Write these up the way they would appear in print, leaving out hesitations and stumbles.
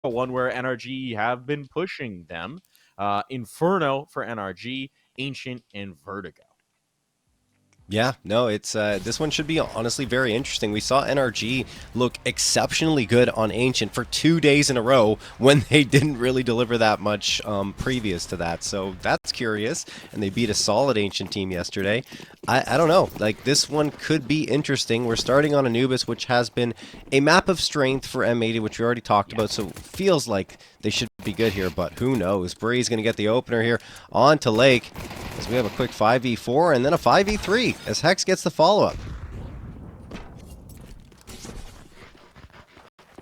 one where NRG have been pushing them. Inferno for NRG, Ancient, and Vertigo. Yeah, no, it's this one should be honestly very interesting. We saw NRG look exceptionally good on Ancient for 2 days in a row when they didn't really deliver that much previous to that. So that's curious, and they beat a solid Ancient team yesterday. I don't know, like this one could be interesting. We're starting on Anubis, which has been a map of strength for M80, which we already talked about, so it feels like they should be good here, but who knows? Bree's going to get the opener here on to Lake, as we have a quick 5v4 and then a 5v3 as Hex gets the follow-up.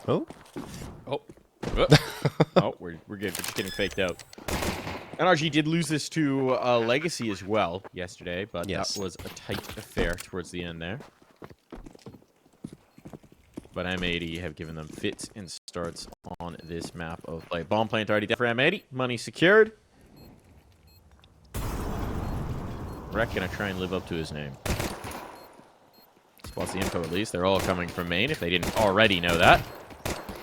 Oh. Oh, we're good. We're just getting faked out. NRG did lose this to Legacy as well yesterday, but yes, that was a tight affair towards the end there. But M80 have given them fits and starts on this map of play. Bomb plant already down for M80. Money secured. Rec gonna try and live up to his name. Spots the info at least. They're all coming from main if they didn't already know that.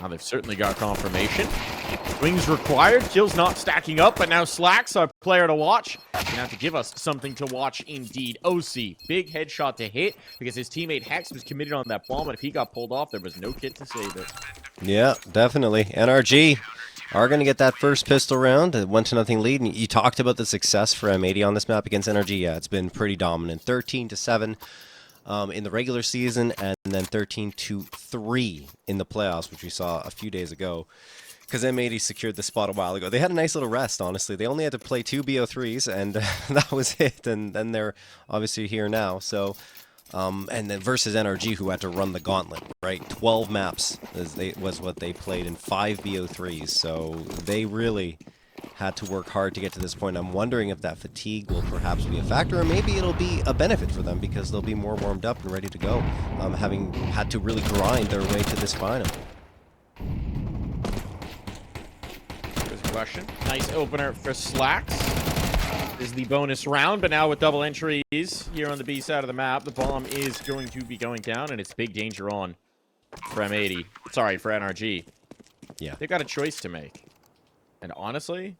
Now they've certainly got confirmation. Wings required. Kills not stacking up, but now Slacks, our player to watch. Gonna have to give us something to watch indeed. OC, big headshot to hit because his teammate Hex was committed on that bomb, and if he got pulled off, there was no kit to save it. Yeah, definitely. NRG are going to get that first pistol round, a 1-0 lead. And you talked about the success for M80 on this map against NRG. Yeah, it's been pretty dominant. 13-7 in the regular season, and then 13-3 in the playoffs, which we saw a few days ago. Because M80 secured the spot a while ago. They had a nice little rest, honestly. They only had to play 2 BO3s, and that was it. And then they're obviously here now. So, and then versus NRG, who had to run the gauntlet, right? 12 maps was what they played in 5 BO3s. So they really had to work hard to get to this point. I'm wondering if that fatigue will perhaps be a factor, or maybe it'll be a benefit for them because they'll be more warmed up and ready to go, having had to really grind their way to this final. Question. Nice opener for Slacks. This is the bonus round, but now with double entries here on the B side of the map, the bomb is going to be going down, and it's big danger on for M80. Sorry, for NRG. Yeah. They've got a choice to make. And honestly,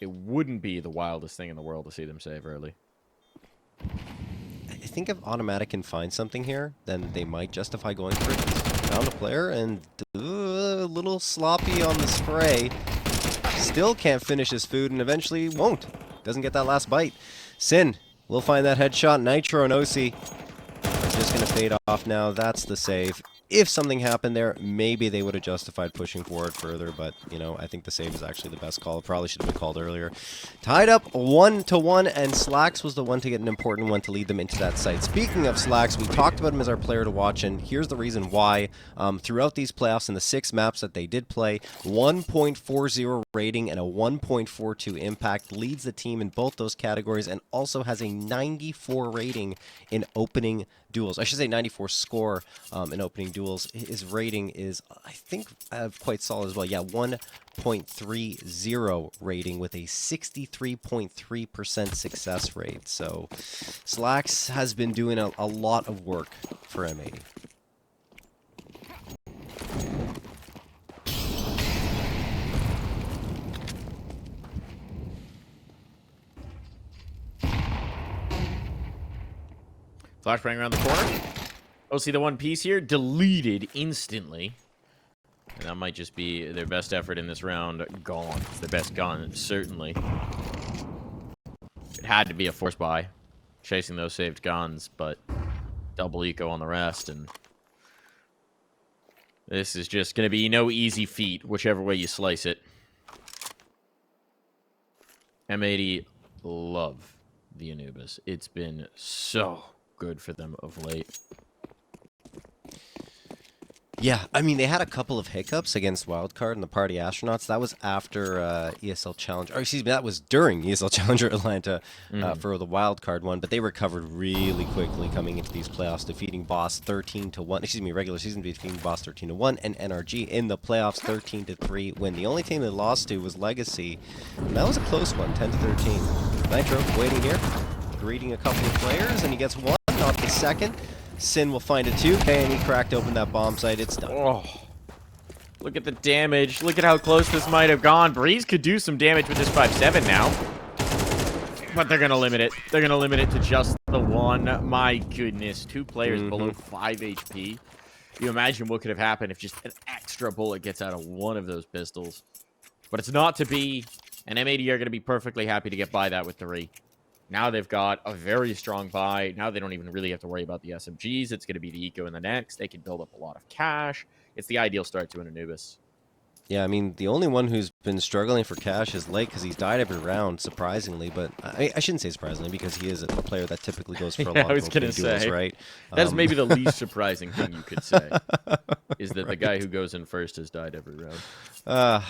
it wouldn't be the wildest thing in the world to see them save early. I think if autimatic can find something here, then they might justify going for it. Found a player, and a little sloppy on the spray. Still can't finish his food, and eventually won't. Doesn't get that last bite. Sin will find that headshot. Nitro and OC are just going to fade off now. That's the save. If something happened there, maybe they would have justified pushing forward further, but, you know, I think the save is actually the best call. It probably should have been called earlier. Tied up 1-1, and Slacks was the one to get an important one to lead them into that site. Speaking of Slacks, we talked about him as our player to watch, and here's the reason why. Throughout these playoffs, in the 6 maps that they did play, 1.40 rating and a 1.42 impact, leads the team in both those categories, and also has a 94 rating in opening duels. I should say 94 score in opening duels. His rating is, I think, quite solid as well. Yeah, 1.30 rating with a 63.3% success rate. So Slacks has been doing a lot of work for M80. Flashbang around the corner. Oh, see the one piece here? Deleted instantly. And that might just be their best effort in this round gone. It's their best gun, certainly. It had to be a force buy. Chasing those saved guns, but double eco on the rest. And this is just going to be no easy feat, whichever way you slice it. M80 love the Anubis. It's been so good for them of late. Yeah, I mean, they had a couple of hiccups against Wildcard and the Party Astronauts. That was after ESL Challenger, or excuse me, that was during ESL Challenger Atlanta for the Wildcard one, but they recovered really quickly coming into these playoffs, defeating Boss 13-1, excuse me, regular season defeating Boss 13-1, and NRG in the playoffs 13-3 win. The only team they lost to was Legacy, and that was a close one, 10-13. Nitro waiting here, greeting a couple of players, and he gets one, not the second. Sin will find it too. Okay, and he cracked open that bomb site. It's done. Oh. Look at the damage. Look at how close this might have gone. Breeze could do some damage with this 5-7 now. But they're going to limit it. They're going to limit it to just the one. My goodness. 2 players below 5 HP. You imagine what could have happened if just an extra bullet gets out of one of those pistols. But it's not to be. And M80 are going to be perfectly happy to get by that with 3. Now they've got a very strong buy. Now they don't even really have to worry about the SMGs. It's going to be the Eco in the next. They can build up a lot of cash. It's the ideal start to an Anubis. Yeah, I mean, the only one who's been struggling for cash is Lake because he's died every round, surprisingly. But I shouldn't say surprisingly because he is a player that typically goes for a lot of opening duels, right? That's maybe the least surprising thing you could say, is that the guy who goes in first has died every round.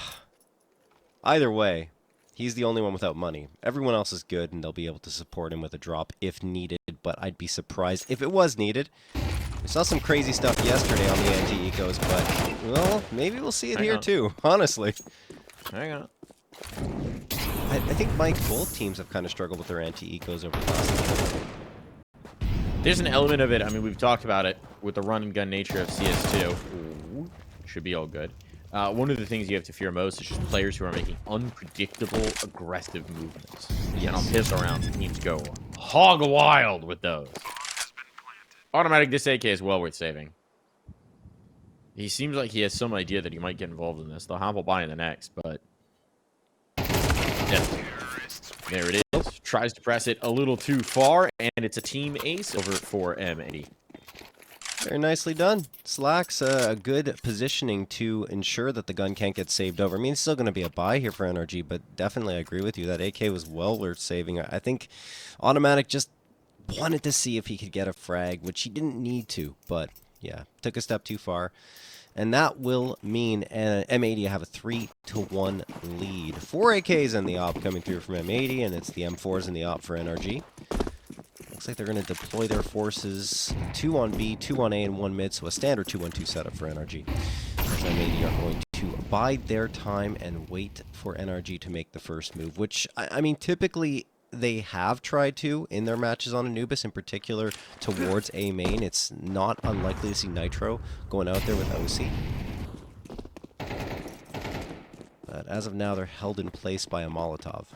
Either way, he's the only one without money. Everyone else is good, and they'll be able to support him with a drop if needed, but I'd be surprised if it was needed. We saw some crazy stuff yesterday on the anti-ecos, but, well, maybe we'll see it here too, honestly. Hang on. I think, Mike, both teams have kind of struggled with their anti-ecos over the last year. There's an element of it. I mean, we've talked about it with the run-and-gun nature of CS2. Ooh, should be all good. One of the things you have to fear most is just players who are making unpredictable, aggressive movements. Yes. And on pistol rounds, teams go hog wild with those. Automatic, this AK is well worth saving. He seems like he has some idea that he might get involved in this. They'll have a buy in the next, but... yeah. There it is. Tries to press it a little too far, and it's a team ace over for M80. Very nicely done. Slacks a good positioning to ensure that the gun can't get saved over. I mean, it's still going to be a buy here for NRG, but definitely I agree with you. That AK was well worth saving. I think Automatic just wanted to see if he could get a frag, which he didn't need to, but yeah, took a step too far. And that will mean M80 have a 3-1 lead. 4 AKs in the op coming through from M80, and it's the M4s in the op for NRG. Looks like they're going to deploy their forces 2 on B, 2 on A, and 1 mid, so a standard 2-1-2 setup for NRG. M80 are going to bide their time and wait for NRG to make the first move, which, I mean, typically they have tried to in their matches on Anubis, in particular towards A main. It's not unlikely to see Nitro going out there with OC. But as of now, they're held in place by a Molotov.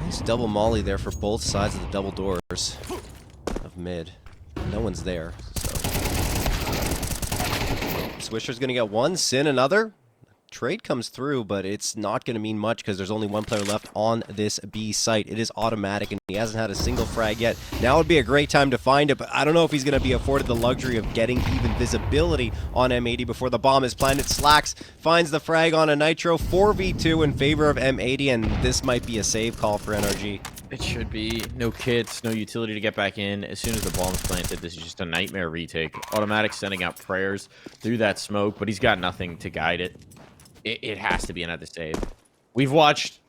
Nice double molly there for both sides of the double doors of mid. No one's there, so. Swisher's gonna get one, Sin another. Trade comes through, but it's not going to mean much because there's only one player left on this B site. It is Automatic, and he hasn't had a single frag yet. Now would be a great time to find it, but I don't know if he's going to be afforded the luxury of getting even visibility on M80 before the bomb is planted. Slacks finds the frag on a Nitro, 4v2 in favor of M80, and this might be a save call for NRG. It should be. No kits, no utility to get back in. As soon as the bomb's planted, this is just a nightmare retake. Automatic sending out prayers through that smoke, but he's got nothing to guide it. It has to be another save. We've watched...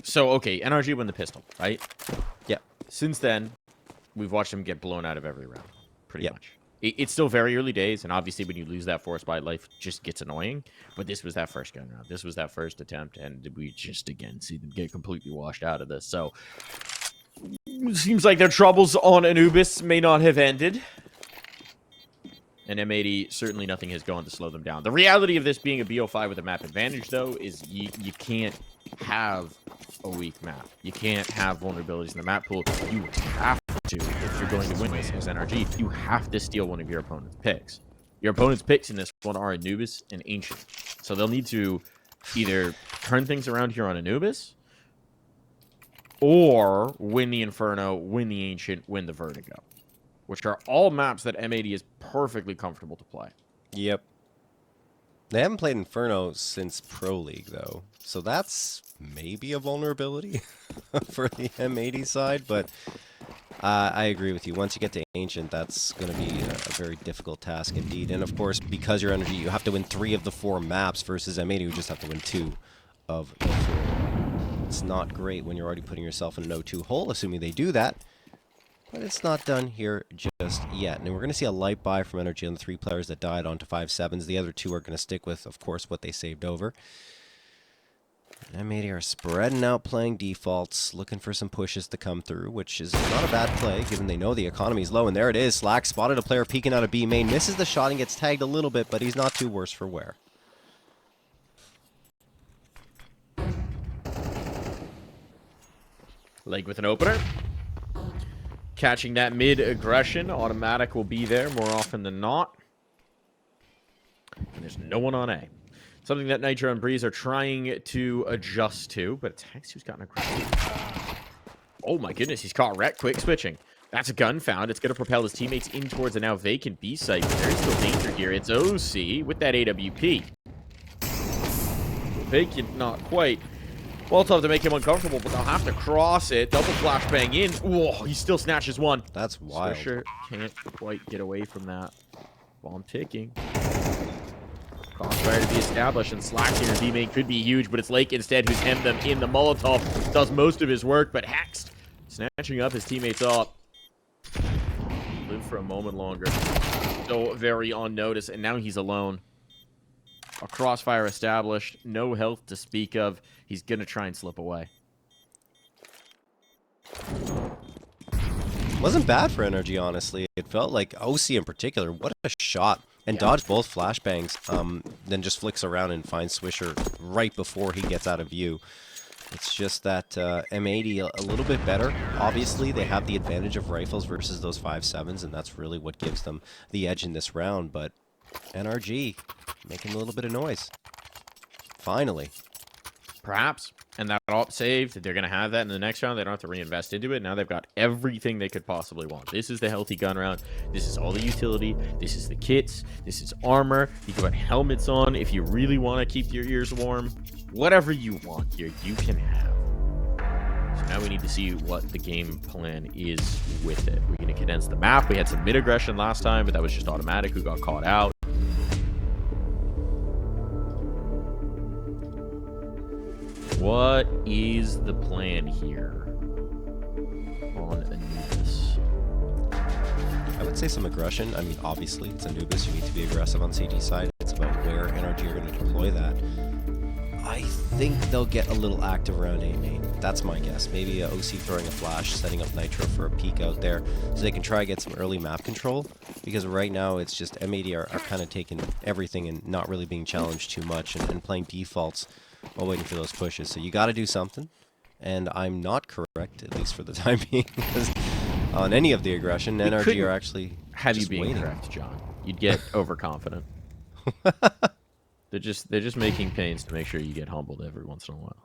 So, okay, NRG win the pistol, right? Yeah. Since then, we've watched them get blown out of every round, pretty much. It's still very early days, and obviously when you lose that force by life, it just gets annoying. But this was that first gun round. This was that first attempt, and we just, again, see them get completely washed out of this. So, it seems like their troubles on Anubis may not have ended. And M80, certainly nothing has gone to slow them down. The reality of this being a BO5 with a map advantage, though, is you can't have a weak map. You can't have vulnerabilities in the map pool. You have to, if you're going to win this as NRG, you have to steal one of your opponent's picks. Your opponent's picks in this one are Anubis and Ancient. So they'll need to either turn things around here on Anubis, or win the Inferno, win the Ancient, win the Vertigo. Which are all maps that M80 is perfectly comfortable to play. Yep. They haven't played Inferno since Pro League, though. So that's maybe a vulnerability for the M80 side. But I agree with you. Once you get to Ancient, that's going to be a very difficult task indeed. And, of course, because you're NRG, you have to win 3 of the 4 maps versus M80, who just have to win 2 of the 4. It's not great when you're already putting yourself in an 0-2 hole, assuming they do that. But it's not done here just yet. And we're going to see a light buy from NRG on the 3 players that died onto 5-7s. The other 2 are going to stick with, of course, what they saved over. M80 are spreading out, playing defaults, looking for some pushes to come through, which is not a bad play, given they know the economy is low. And there it is. Slack spotted a player peeking out of B main, misses the shot and gets tagged a little bit, but he's not too worse for wear. Leg with an opener. Catching that mid aggression. Autimatic will be there more often than not. And there's no one on A. Something that Nitro and Breeze are trying to adjust to, but it's Hex who's gotten aggressive. Oh my goodness, he's caught Rhett quick switching. That's a gun found. It's going to propel his teammates in towards a now vacant B site. But there is still danger here. It's OC with that AWP. Vacant, not quite. Molotov to make him uncomfortable, but they'll have to cross it. Double flashbang in. Whoa, he still snatches one. That's wild. Swisher can't quite get away from that. Bomb ticking. Crossfire to be established, and Slack here in B-main could be huge, but it's Lake instead who's hemmed them in. The Molotov does most of his work, but Hex snatching up his teammates up. Live for a moment longer. So very on notice, and now he's alone. A crossfire established, no health to speak of. He's going to try and slip away. Wasn't bad for NRG, honestly. It felt like OC in particular, what a shot. And dodged both flashbangs, then just flicks around and finds Swisher right before he gets out of view. It's just that M80 a little bit better. Obviously, they have the advantage of rifles versus those 5.7s, and that's really what gives them the edge in this round. But NRG making a little bit of noise. Finally. Perhaps. And that op saved. They're going to have that in the next round. They don't have to reinvest into it. Now they've got everything they could possibly want. This is the healthy gun round. This is all the utility. This is the kits. This is armor. You can put helmets on if you really want to keep your ears warm. Whatever you want here, you can have. So now we need to see what the game plan is with it. We're going to condense the map. We had some mid-aggression last time, but that was just autimatic who got caught out. What is the plan here on Anubis? I would say some aggression. I mean, obviously, it's Anubis. You need to be aggressive on CT side. It's about where NRG are going to deploy that. I think they'll get a little active around A main. That's my guess. Maybe OC throwing a flash, setting up Nitro for a peek out there, so they can try to get some early map control. Because right now, it's just M80 are kind of taking everything and not really being challenged too much and playing defaults while waiting for those pushes. So you got to do something. And I'm not correct, at least for the time being, because on any of the aggression, NRG are actually have just you being waiting. correct, John. You'd get overconfident. They're just making pains to make sure you get humbled every once in a while.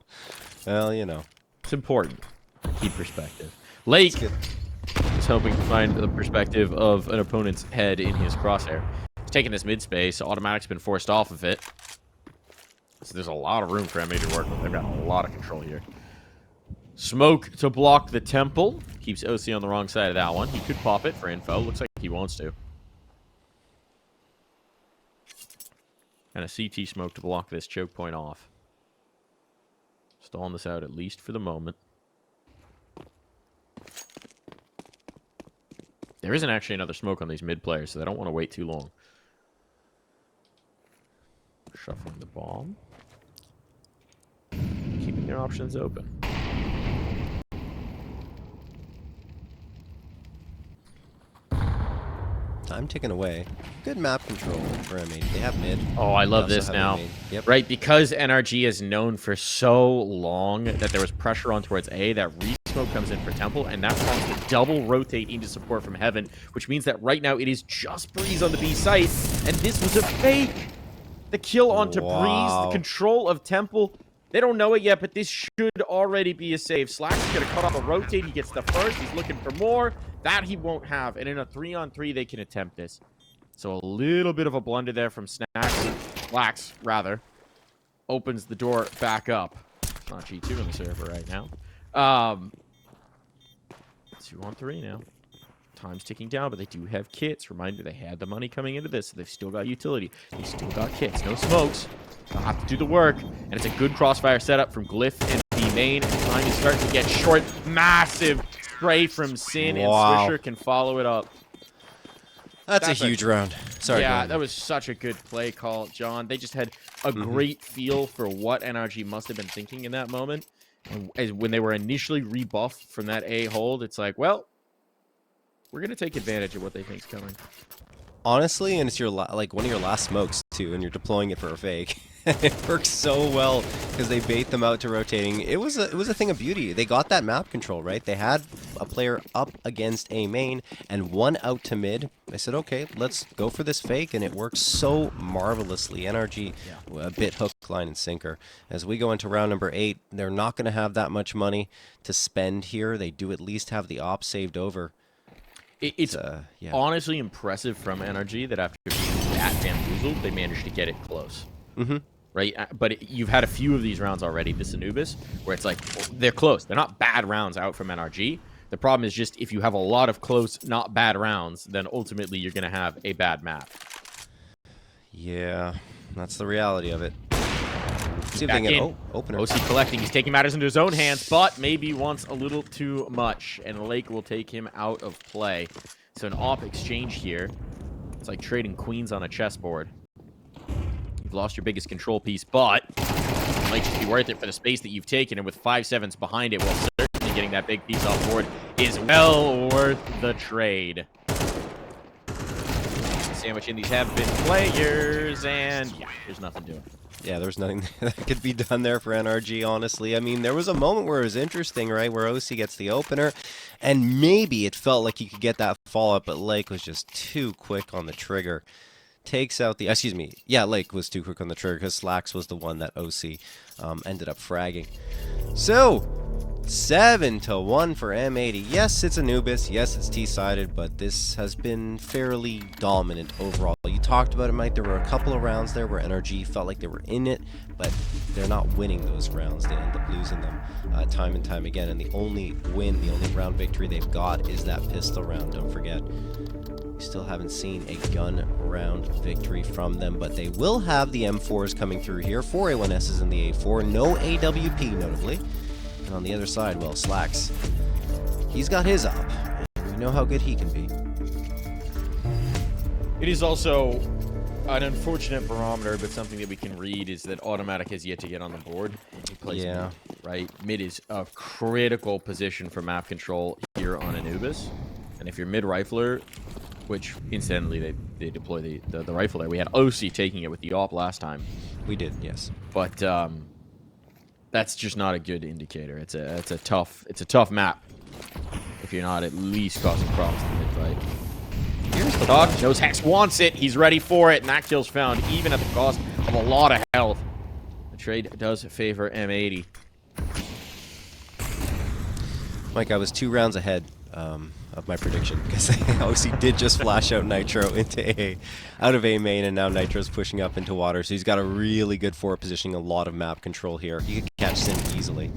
Well, you know. It's important. Keep perspective. Lake is hoping to find the perspective of an opponent's head in his crosshair. He's taking this mid space. Automatic's been forced off of it. So there's a lot of room for M80 to work with. They've got a lot of control here. Smoke to block the temple. Keeps OC on the wrong side of that one. He could pop it for info. Looks like he wants to. And a CT smoke to block this choke point off. Stalling this out at least for the moment. There isn't actually another smoke on these mid players, so they don't want to wait too long. Shuffling the bomb. Keeping their options open. Time ticking away. Good map control for M80. They have mid. Oh, I love They this also have now. A main. Yep. Right, because NRG is known for so long that there was pressure on towards A, that re-smoke comes in for Temple, and that prompts to double rotate into support from Heaven, which means that right now it is just Breeze on the B site, and this was a fake! The kill onto Breeze, the control of Temple. They don't know it yet, but this should already be a save. Slack's going to cut off a rotate. He gets the first. He's looking for more. That he won't have. And in a 3-on-3, they can attempt this. So a little bit of a blunder there from Slacks, rather. Opens the door back up. It's not G2 on the server right now. 2-on-3 now. Time's ticking down, but they do have kits. Reminder, they had the money coming into this, so they've still got utility. They still got kits. No smokes. They'll have to do the work. And it's a good crossfire setup from Glyph and B main. And time is starting to get short. Massive spray from Sin, Wow. and Swisher can follow it up. That's a huge round. Sorry. Yeah, that was such a good play call, John. They just had a great feel for what NRG must have been thinking in that moment. And when they were initially rebuffed from that A hold, it's like, well, we're going to take advantage of what they think's coming. Honestly, and it's your like one of your last smokes too, and you're deploying it for a fake. It works so well because they bait them out to rotating. It was a thing of beauty. They got that map control right. They had a player up against A main and one out to mid. They said, okay, let's go for this fake, and it works so marvelously. NRG, a bit hook, line, and sinker. As we go into round number 8, they're not going to have that much money to spend here. They do at least have the op saved over. It's honestly impressive from NRG that after being that bamboozled, they managed to get it close. Right? But you've had a few of these rounds already, this Anubis, where it's like, they're close. They're not bad rounds out from NRG. The problem is just if you have a lot of close, not bad rounds, then ultimately you're going to have a bad map. Yeah, that's the reality of it. See if Back they can in. opener. OC collecting. He's taking matters into his own hands, but maybe wants a little too much, and Lake will take him out of play. So an op exchange here. It's like trading queens on a chessboard. You've lost your biggest control piece, but it might just be worth it for the space that you've taken, and with 5-7s behind it, well, certainly getting that big piece off board is well worth the trade. Sandwich in these have been players, and yeah, there's nothing doing. Yeah, there's nothing that could be done there for NRG, honestly. I mean, there was a moment where it was interesting, right, where OC gets the opener, and maybe it felt like he could get that follow-up, but Lake was just too quick on the trigger. Takes out the... Excuse me. Yeah, Lake was too quick on the trigger because Slacks was the one that OC ended up fragging. So, 7-1 for M80. Yes, it's Anubis. Yes, it's T-sided, but this has been fairly dominant overall. You talked about it, Mike. There were a couple of rounds there where NRG felt like they were in it, but they're not winning those rounds. They end up losing them time and time again, and the only win, the only round victory they've got is that pistol round, don't forget. We still haven't seen a gun round victory from them, but they will have the M4s coming through here. 4 A1Ss in the A4, no AWP notably. And on the other side, well, Slacks, he's got his up. And we know how good he can be. It is also an unfortunate barometer, but something that we can read is that autimatic has yet to get on the board. He plays mid, right? Mid is a critical position for map control here on Anubis. And if you're mid-rifler, which incidentally they deploy the rifle there. We had OC taking it with the op last time. We did, yes. But that's just not a good indicator. It's a tough map if you're not at least causing problems in the mid-fight. Here's the dog. Knows Hex wants it. He's ready for it, and that kill's found even at the cost of a lot of health. The trade does favor M80. Mike, I was 2 rounds ahead of my prediction because OC did just flash out Nitro out of A main, and now Nitro's pushing up into water, so he's got a really good forward positioning, a lot of map control here. He could catch Sin easily.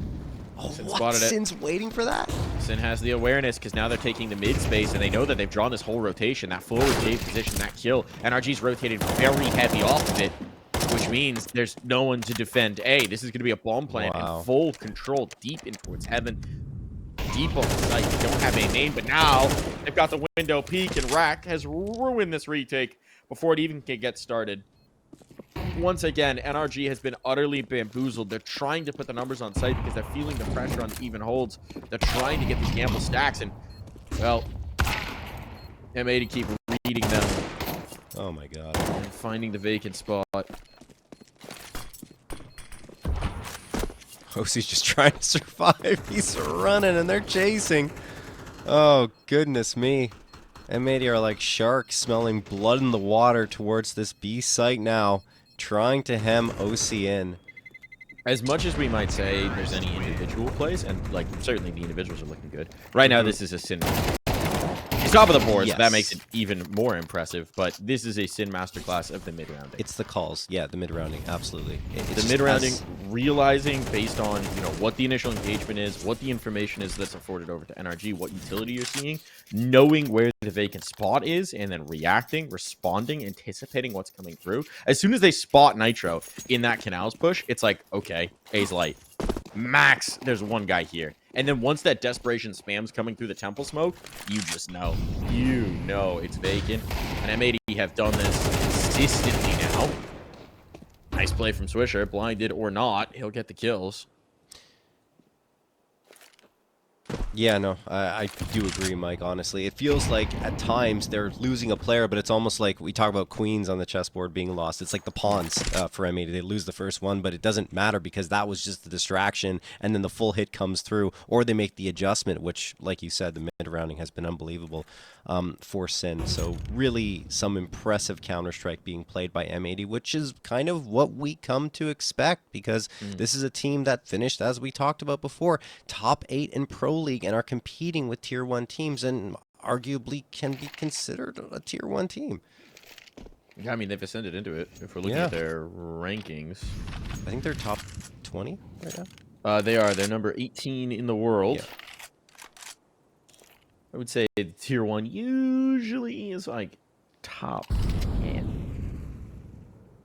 Oh, Sin what? spotted it. Sin's waiting for that? Sin has the awareness because now they're taking the mid space, and they know that they've drawn this whole rotation, that forward cave position, that kill. NRG's rotated very heavy off of it, which means there's no one to defend A. This is going to be a bomb plant in full control, deep in towards heaven. Deep on the site. They don't have a main, but now they've got the window peak, and Rack has ruined this retake before it even can get started. Once again, NRG has been utterly bamboozled. They're trying to put the numbers on site because they're feeling the pressure on even holds. They're trying to get these gamble stacks, and, well, M80 keep reading them. Oh my god. And finding the vacant spot. OC's just trying to survive. He's running and they're chasing. Oh, goodness me. M80 are like sharks smelling blood in the water towards this B site now, trying to hem OC in. As much as we might say there's any individual plays, and like certainly the individuals are looking good, right now this is a Sin. He's top of the board, so that makes it even more impressive, but this is a Sin masterclass of the mid-rounding. It's the calls. Yeah, the mid-rounding, absolutely. The mid-rounding, realizing based on, you know, what the initial engagement is, what the information is that's afforded over to NRG, what utility you're seeing, knowing where the vacant spot is, and then reacting, responding, anticipating what's coming through. As soon as they spot Nitro in that canals push, it's like, okay, A's light. max, there's one guy here. And then once that desperation spam's coming through the temple smoke, you just know. You know it's vacant. And M80 have done this consistently now. Nice play from Swisher. Blinded or not, he'll get the kills. Yeah, no, I do agree, Mike, honestly. It feels like at times they're losing a player, but it's almost like we talk about queens on the chessboard being lost. It's like the pawns for M80. They lose the first one, but it doesn't matter because that was just the distraction, and then the full hit comes through, or they make the adjustment, which, like you said, the mid-rounding has been unbelievable for Sin. So really some impressive Counter-Strike being played by M80, which is kind of what we come to expect because this is a team that finished, as we talked about before, top 8 in Pro League and are competing with Tier 1 teams and arguably can be considered a Tier 1 team. Yeah, I mean, they've ascended into it. If we're looking at their rankings. I think they're top 20 right now. They are. They're number 18 in the world. Yeah. I would say Tier 1 usually is like top 10.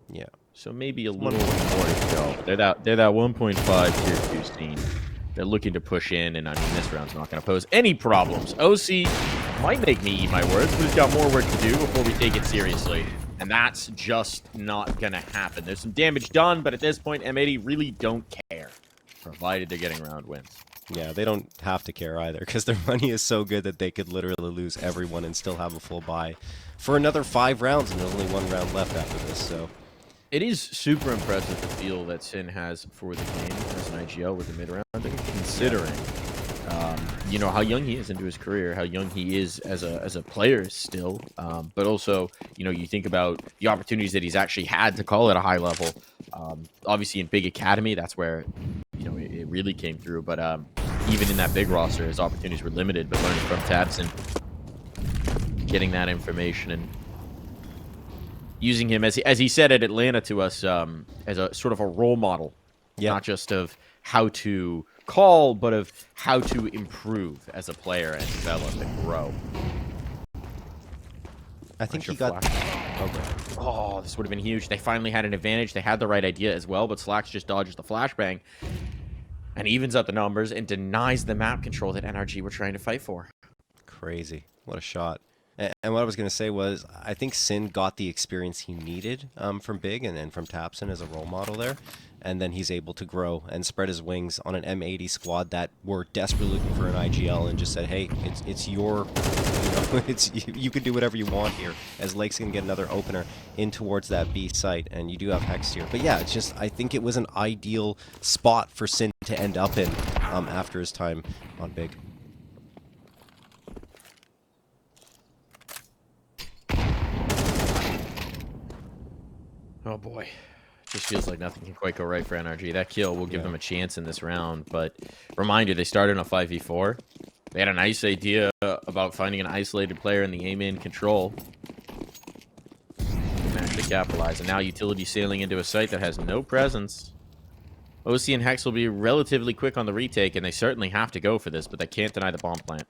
Yeah. So maybe a little more to go. They're that 1.5 Tier 2 scene. They're looking to push in, and I mean, this round's not going to pose any problems. OC might make me eat my words, but he's got more work to do before we take it seriously. And that's just not going to happen. There's some damage done, but at this point, M80 really don't care, provided they're getting round wins. Yeah, they don't have to care either, because their money is so good that they could literally lose everyone and still have a full buy for another 5 rounds, and there's only 1 round left after this, so... It is super impressive the feel that Sin has for the game as an IGL with the mid-rounding, considering, you know, how young he is into his career, how young he is as a player still, but also, you know, you think about the opportunities that he's actually had to call at a high level. Obviously in Big Academy, that's where, you know, it really came through, but even in that big roster, his opportunities were limited, but learning from Tabson, getting that information and using him, as he said at Atlanta to us, as a sort of a role model, not just of how to call, but of how to improve as a player and develop and grow. I think he got... Oh, this would have been huge. They finally had an advantage. They had the right idea as well, but Slacks just dodges the flashbang and evens up the numbers and denies the map control that NRG were trying to fight for. Crazy. What a shot. And what I was going to say was, I think Sin got the experience he needed from Big and from Tapson as a role model there. And then he's able to grow and spread his wings on an M80 squad that were desperately looking for an IGL and just said, hey, it's your, you know, you can do whatever you want here, as Lake's going to get another opener in towards that B site. And you do have Hex here. But yeah, it's just, I think it was an ideal spot for Sin to end up in after his time on Big. Oh boy. Just feels like nothing can quite go right for NRG. That kill will give them a chance in this round, but reminder, they started in a 5v4. They had a nice idea about finding an isolated player in the aim-in control. Didn't actually capitalize, and now utility sailing into a site that has no presence. OC and Hex will be relatively quick on the retake, and they certainly have to go for this, but they can't deny the bomb plant.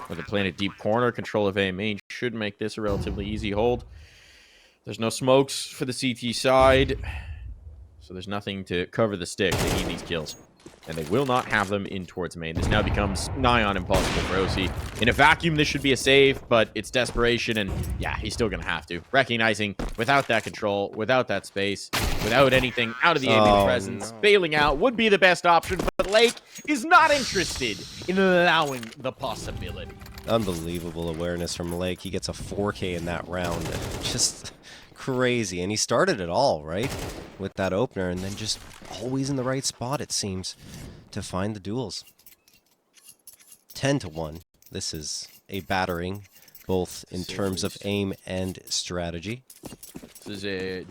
With the plant at deep corner, control of A main should make this a relatively easy hold. There's no smokes for the CT side, so there's nothing to cover the stick. They need these kills, and they will not have them in towards main. This now becomes nigh on impossible for OC. In a vacuum, this should be a save, but it's desperation, and yeah, he's still going to have to. Recognizing without that control, without that space, without anything out of the aiming presence, bailing out would be the best option, but Lake is not interested in allowing the possibility. Unbelievable awareness from Lake. He gets a 4K in that round. Just crazy. And he started it all, right? With that opener, and then just always in the right spot, it seems, to find the duels. 10-1. This is a battering, both in terms of aim and strategy. This is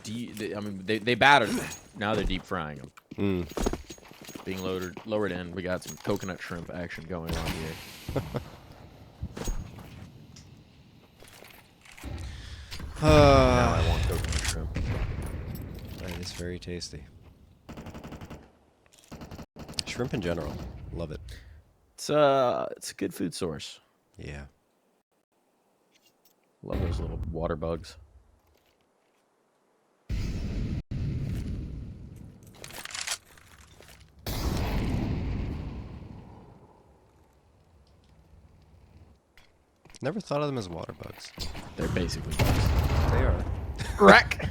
I mean, they battered them. Now they're deep frying them. Being lowered in. We got some coconut shrimp action going on here. Now I want coconut shrimp. That is very tasty. Shrimp in general, love it. It's a good food source. Yeah. Love those little water bugs. Never thought of them as water bugs. They're basically bugs. They are. Wreck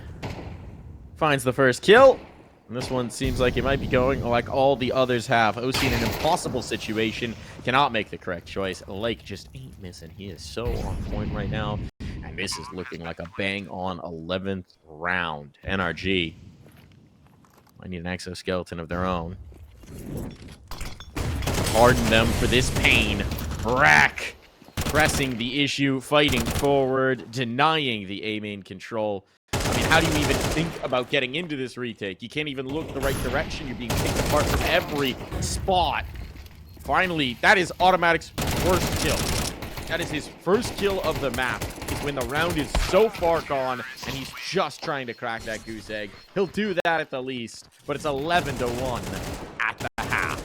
finds the first kill. And this one seems like it might be going like all the others have. OC in an impossible situation. Cannot make the correct choice. Lake just ain't missing. He is so on point right now. And this is looking like a bang-on 11th round. NRG might need an exoskeleton of their own. Harden them for this pain. Rack pressing the issue, fighting forward, denying the A-main control. I mean, how do you even think about getting into this retake? You can't even look the right direction. You're being picked apart from every spot. Finally, that is Automatic's first kill. That is his first kill of the map. Is when the round is so far gone and he's just trying to crack that goose egg. He'll do that at the least, but it's 11-1 at the half.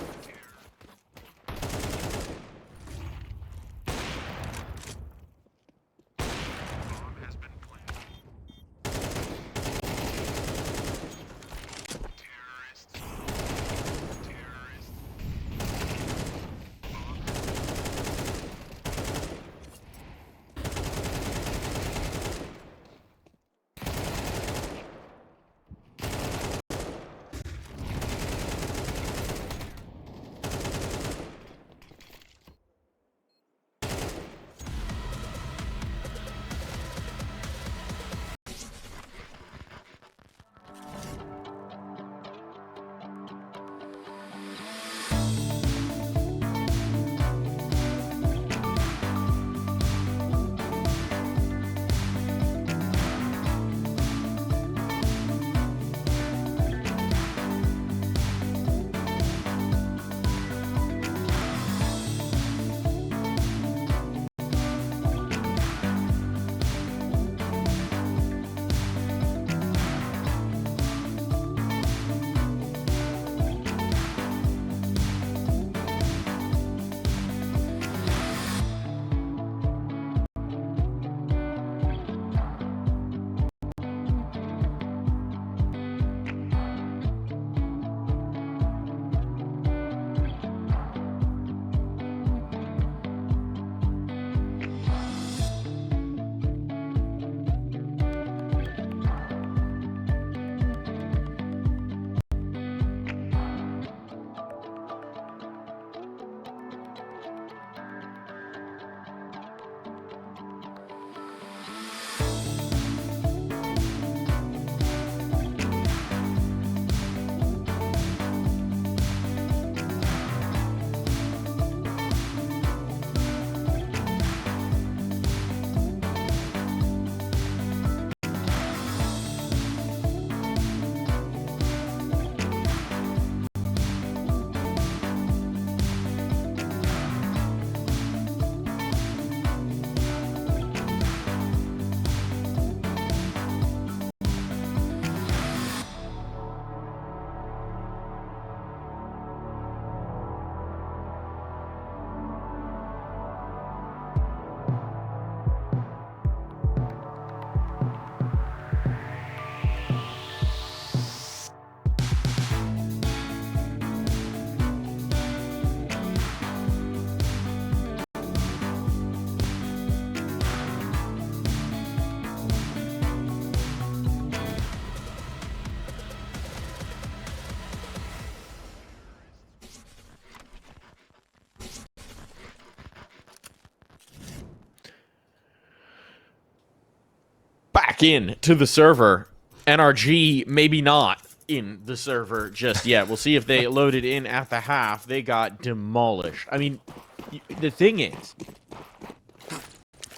Back in to the server. NRG, maybe not in the server just yet. We'll see if they loaded in at the half. They got demolished. I mean, the thing is,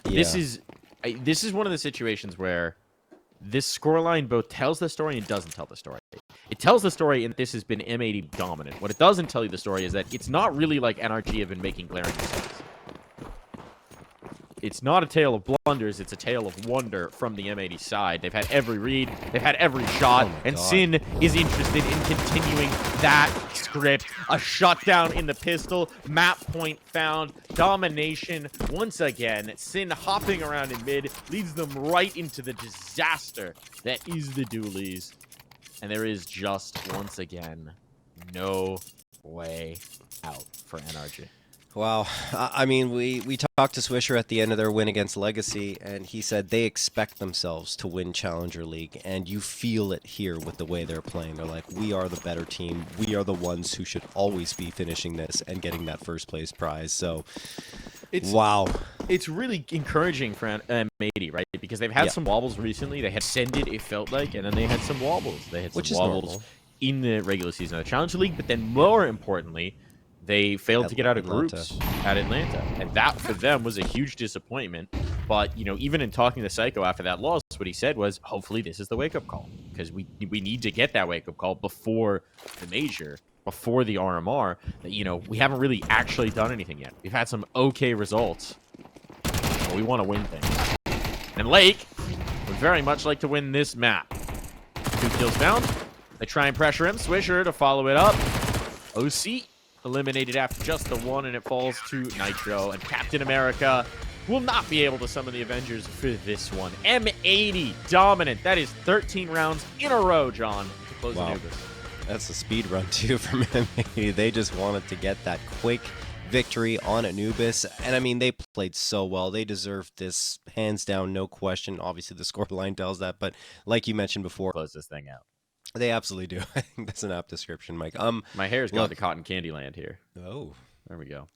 this is one of the situations where this scoreline both tells the story and doesn't tell the story. It tells the story and this has been M80 dominant. What it doesn't tell you the story is that it's not really like NRG have been making glaring mistakes. It's not a tale of blunders, it's a tale of wonder from the M80 side. They've had every read, they've had every shot, and Sin is interested in continuing that script. A shutdown in the pistol, map point found, domination once again. Sin hopping around in mid, leads them right into the disaster that is the dualies. And there is just, once again, no way out for NRG. Wow. I mean, we talked to Swisher at the end of their win against Legacy, and he said they expect themselves to win Challenger League, and you feel it here with the way they're playing. They're like, we are the better team. We are the ones who should always be finishing this and getting that first place prize. So, wow. It's really encouraging for M80, right? Because they've had some wobbles recently. They had Ascended, it felt like, and then they had some wobbles. They had some wobbles normal in the regular season of the Challenger League, but then more importantly, they failed to get out of groups at Atlanta. And that, for them, was a huge disappointment. But, you know, even in talking to Psycho after that loss, what he said was, hopefully this is the wake-up call. Because we need to get that wake-up call before the major, before the RMR. That, you know, we haven't really actually done anything yet. We've had some okay results. But we want to win things. And Lake would very much like to win this map. 2 kills found. They try and pressure him. Swisher to follow it up. OC eliminated after just the 1, and it falls to Nitro. And Captain America will not be able to summon the Avengers for this one. M80 dominant. That is 13 rounds in a row, John, to close Anubis. That's a speed run, too, from M80. They just wanted to get that quick victory on Anubis. And, I mean, they played so well. They deserved this, hands down, no question. Obviously, the scoreline tells that. But like you mentioned before, close this thing out. They absolutely do. I think that's an apt description, Mike. My hair's gone to cotton candy land here. Oh. There we go.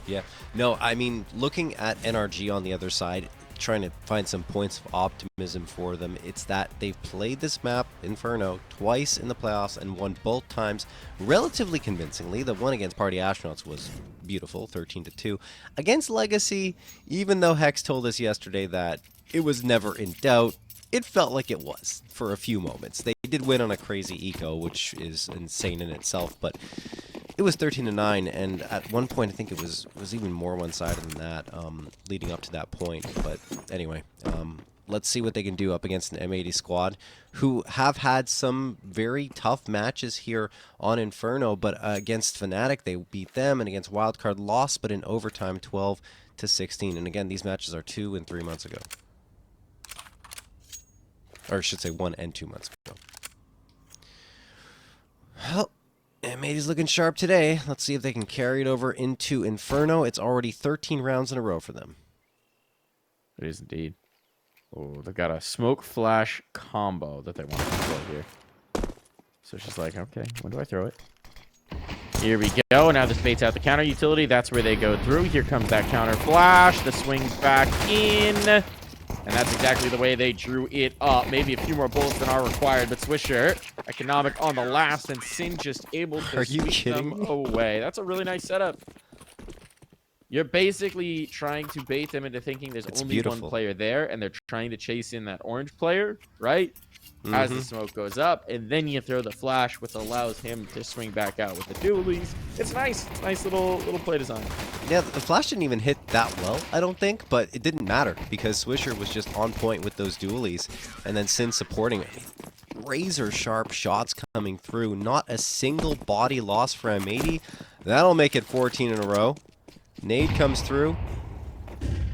Yeah. No, I mean, looking at NRG on the other side, trying to find some points of optimism for them, it's that they've played this map, Inferno, twice in the playoffs and won both times relatively convincingly. The one against Party Astronauts was beautiful, 13-2. Against Legacy, even though Hex told us yesterday that it was never in doubt, it felt like it was for a few moments. They did win on a crazy eco, which is insane in itself, but it was 13-9, and at one point I think it was even more one-sided than that, leading up to that point. But anyway, let's see what they can do up against an M80 squad, who have had some very tough matches here on Inferno, but against Fnatic they beat them, and against Wildcard lost, but in overtime 12-16. And again, these matches are 2 and 3 months ago. Or I should say 1 and 2 months ago. Well, M80's looking sharp today. Let's see if they can carry it over into Inferno. It's already 13 rounds in a row for them. It is indeed. Oh, they've got a smoke flash combo that they want to throw here. So she's like, okay, when do I throw it? Here we go. Now this baits out the counter utility. That's where they go through. Here comes that counter flash. The swing's back in. And that's exactly the way they drew it up. Maybe a few more bullets than are required, but Swisher, economic on the last, and Sin just able to sweep them away. That's a really nice setup. You're basically trying to bait them into thinking there's only one player there, and they're trying to chase in that orange player, right? As the smoke goes up, and then you throw the flash, which allows him to swing back out with the dualies. It's nice. It's nice little play design. Yeah, the flash didn't even hit that well, I don't think, but it didn't matter because Swisher was just on point with those dualies, and then Sin supporting it. Razor sharp shots coming through. Not a single body loss for M80. That'll make it 14 in a row. Nade comes through.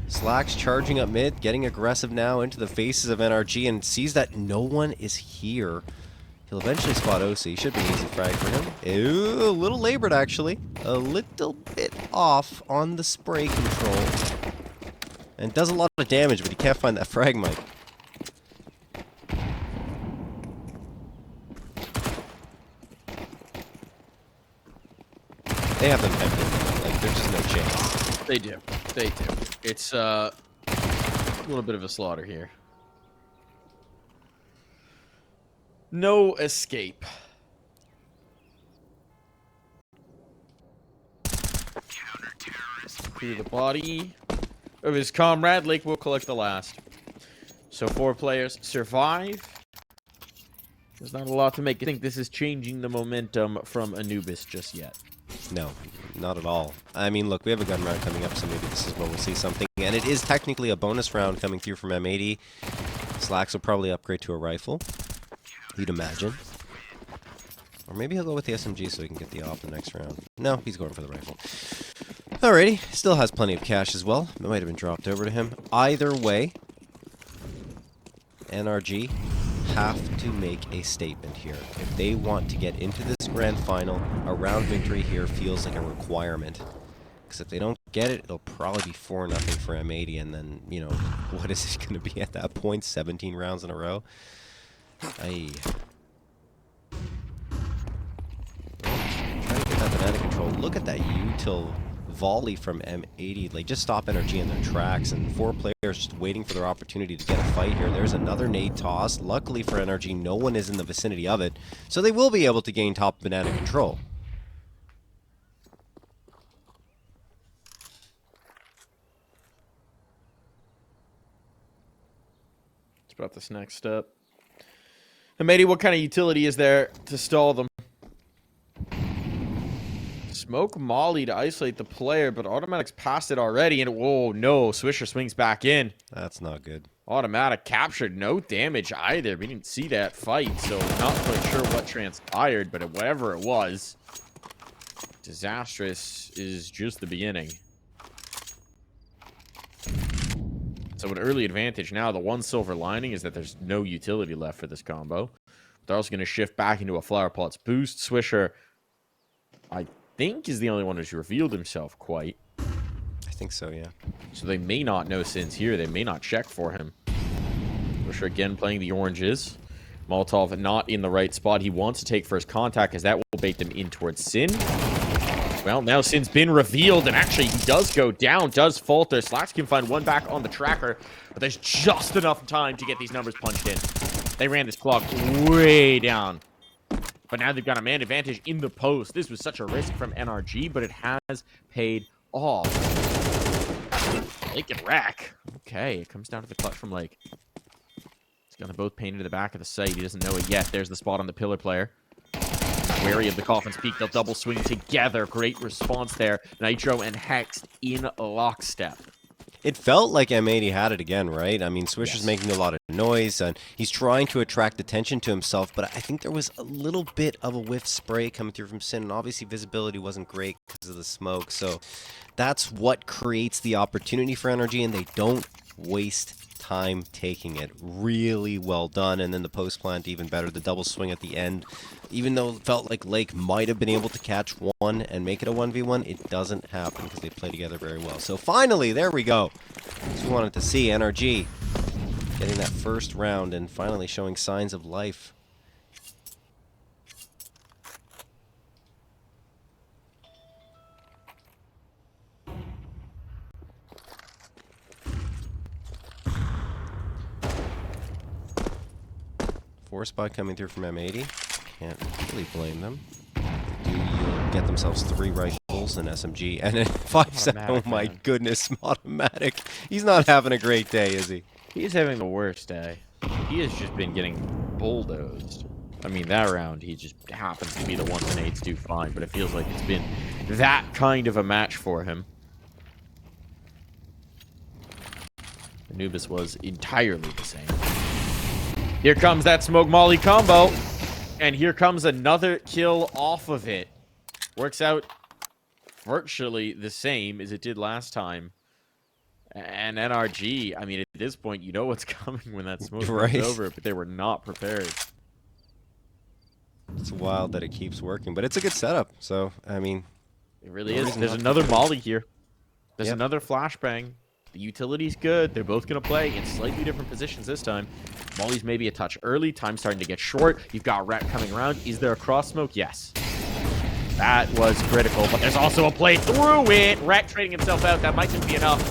Slacks charging up mid, getting aggressive now into the faces of NRG, and sees that no one is here. He'll eventually spot OC. Should be an easy frag for him. Ew, a little labored, actually. A little bit off on the spray control. And does a lot of damage, but he can't find that frag, Mike. They have them empty. Like, there's just no chance. They do. They do. It's a little bit of a slaughter here. No escape. Through the body of his comrade, Lake will collect the last. So 4 players survive. There's not a lot to make you think this is changing the momentum from Anubis just yet. No, not at all. I mean, look, we have a gun round coming up, so maybe this is where we'll see something. And it is technically a bonus round coming through from M80. Slacks will probably upgrade to a rifle, you'd imagine. Or maybe he'll go with the SMG so he can get the op in the next round. No, he's going for the rifle. Alrighty, still has plenty of cash as well. It might have been dropped over to him. Either way, NRG have to make a statement here. If they want to get into this grand final, a round victory here feels like a requirement. Because if they don't get it, it'll probably be 4-0 for M80, and then, you know, what is it going to be at that point? 17 rounds in a row? Aye. Trying to get that banana control. Look at that util volley from M80. They just stop NRG in their tracks, and 4 players just waiting for their opportunity to get a fight here. There's another nade toss. Luckily for NRG, no one is in the vicinity of it, so they will be able to gain top banana control. About this next step. M80, what kind of utility is there to stall them? Smoke Molly to isolate the player, but Automatic's passed it already, and whoa, no, Swisher swings back in. That's not good. Automatic captured, no damage either. We didn't see that fight, so not quite sure what transpired, but whatever it was, disastrous is just the beginning. So an early advantage now. The one silver lining is that there's no utility left for this combo. They're also going to shift back into a Flower Pots boost. Swisher, I think, is the only one who's revealed himself quite. I think so, yeah. So they may not know Sin's here. They may not check for him. Swisher again playing the oranges. Molotov not in the right spot. He wants to take first contact, as that will bait them in towards Sin. Well, now Sin's been revealed, and actually he does go down, does falter. Slacks can find one back on the tracker, but there's just enough time to get these numbers punched in. They ran this clock way down. But now they've got a man advantage in the post. This was such a risk from NRG, but it has paid off. Lake and Rack. Okay, it comes down to the clutch from Lake. He's got them both painted to the back of the site. He doesn't know it yet. There's the spot on the pillar player. Wary of the Coffin's Peak, they'll double swing together. Great response there. Nitro and Hex in lockstep. It felt like M80 had it again, right? I mean, Swisher's Yes. making a lot of noise, and he's trying to attract attention to himself, but I think there was a little bit of a whiff spray coming through from Sin, and obviously visibility wasn't great because of the smoke, so that's what creates the opportunity for NRG, and they don't waste time taking it. Really well done. And then the post plant even better. The double swing at the end, even though it felt like Lake might have been able to catch one and make it a 1v1, it doesn't happen because they play together very well. So finally, there we go. As we wanted to see, NRG getting that first round and finally showing signs of life. Force spot coming through from M80. Can't really blame them. They do get themselves 3 rifles, an SMG, and a 5.7. Oh my goodness, Automatic. He's not having a great day, is he? He's having the worst day. He has just been getting bulldozed. I mean, that round, he just happens to be the one the nades do fine, but it feels like it's been that kind of a match for him. Anubis was entirely the same. Here comes that Smoke Molly combo. And here comes another kill off of it. Works out virtually the same as it did last time. And NRG, I mean, at this point, you know what's coming when that smoke Right. is over, but they were not prepared. It's wild that it keeps working, but it's a good setup. So, I mean, It really no is. reason There's not to another do it. Molly here. There's Yep. another flashbang. The utility's good. They're both going to play in slightly different positions this time. Molly's maybe a touch early. Time's starting to get short. You've got Rat coming around. Is there a cross smoke? Yes. That was critical, but there's also a play through it. Rat trading himself out. That might just be enough.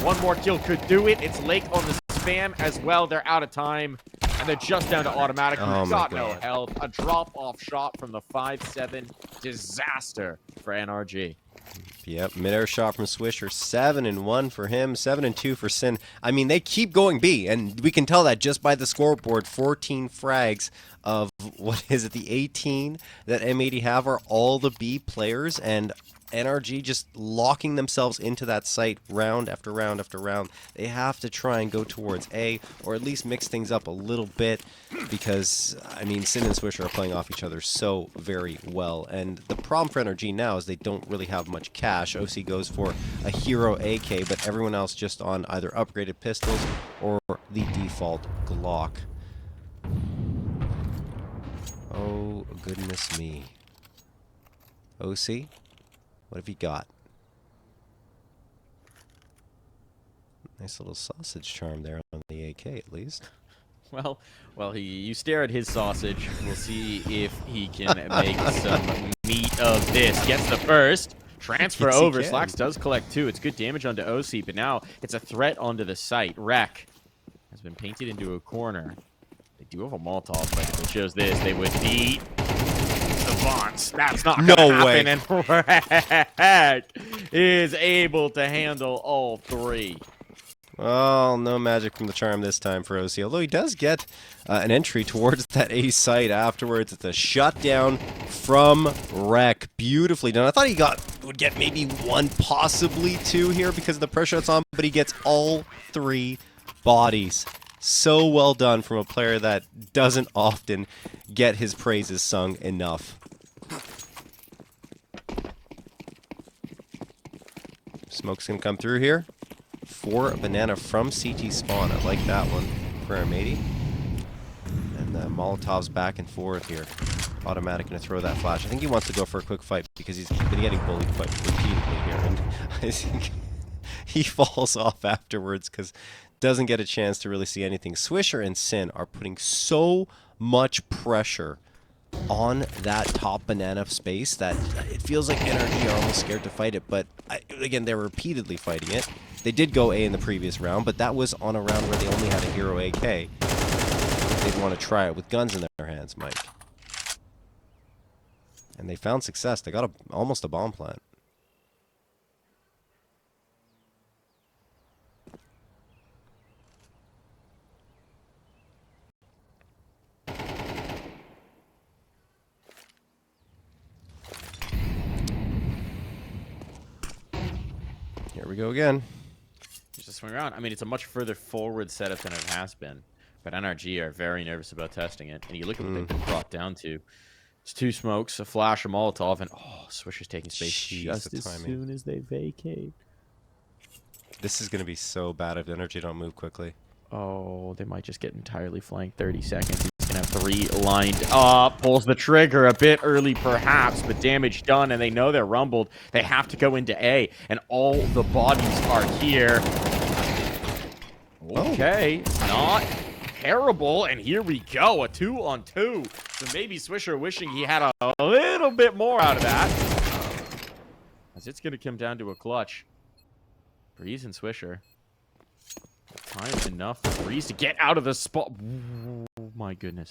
One more kill could do it. It's Lake on the spam as well. They're out of time, and they're just down to Automatic. Oh Who's my got no God. health. A drop-off shot from the 5-7. Disaster for NRG. Yep, mid-air shot from Swisher. 7-1 for him, 7-2 for Sin. I mean, they keep going B, and we can tell that just by the scoreboard. 14 frags of, what is it, the 18 that M80 have are all the B players, and NRG just locking themselves into that site round after round after round. They have to try and go towards A, or at least mix things up a little bit, because, I mean, Sin and Swisher are playing off each other so very well. And the problem for NRG now is they don't really have much cash. OC goes for a hero AK, but everyone else just on either upgraded pistols or the default Glock. Oh, goodness me. OC? What have you got? Nice little sausage charm there on the AK, at least. Well, you stare at his sausage. We'll see if he can make some meat of this. Gets the first. Transfer Yes, he over. can. Slacks does collect 2. It's good damage onto OC, but now it's a threat onto the site. Wreck has been painted into a corner. They do have a Molotov, but if it shows this, they would beat the Bonds. That's not going to happen, and Wreck is able to handle all 3. Well, no magic from the charm this time for OC, although he does get an entry towards that A site afterwards. It's a shutdown from Wreck. Beautifully done. I thought he would get maybe 1, possibly 2 here because of the pressure that's on, but he gets all 3 bodies. So well done from a player that doesn't often get his praises sung enough. Smoke's gonna come through here. 4 banana from CT spawn. I like that one for M80. And the Molotov's back and forth here. Autimatic gonna throw that flash. I think he wants to go for a quick fight because he's been getting bullied quite repeatedly here. And I think he falls off afterwards because doesn't get a chance to really see anything. Swisher and Sin are putting so much pressure on that top banana space that it feels like NRG are almost scared to fight it, but again, they're repeatedly fighting it. They did go A in the previous round, but that was on a round where they only had a hero AK. They'd want to try it with guns in their hands, Mike. And they found success. They got almost a bomb plant. Here we go again. Just a swing around. I mean, it's a much further forward setup than it has been. But NRG are very nervous about testing it. And you look at what they've been brought down to. It's 2 smokes, a flash, a Molotov, and Swisher's taking space just as soon as they vacate. This is going to be so bad if NRG don't move quickly. Oh, they might just get entirely flanked. 30 seconds. He's going to have 3 lined up. Pulls the trigger a bit early, perhaps, but damage done, and they know they're rumbled. They have to go into A, and all the bodies are here. Okay, it's not terrible, and here we go. A 2-on-2. So maybe Swisher wishing he had a little bit more out of that. As it's going to come down to a clutch. Breeze and Swisher. Time enough for Breeze to get out of the spot. Oh my goodness.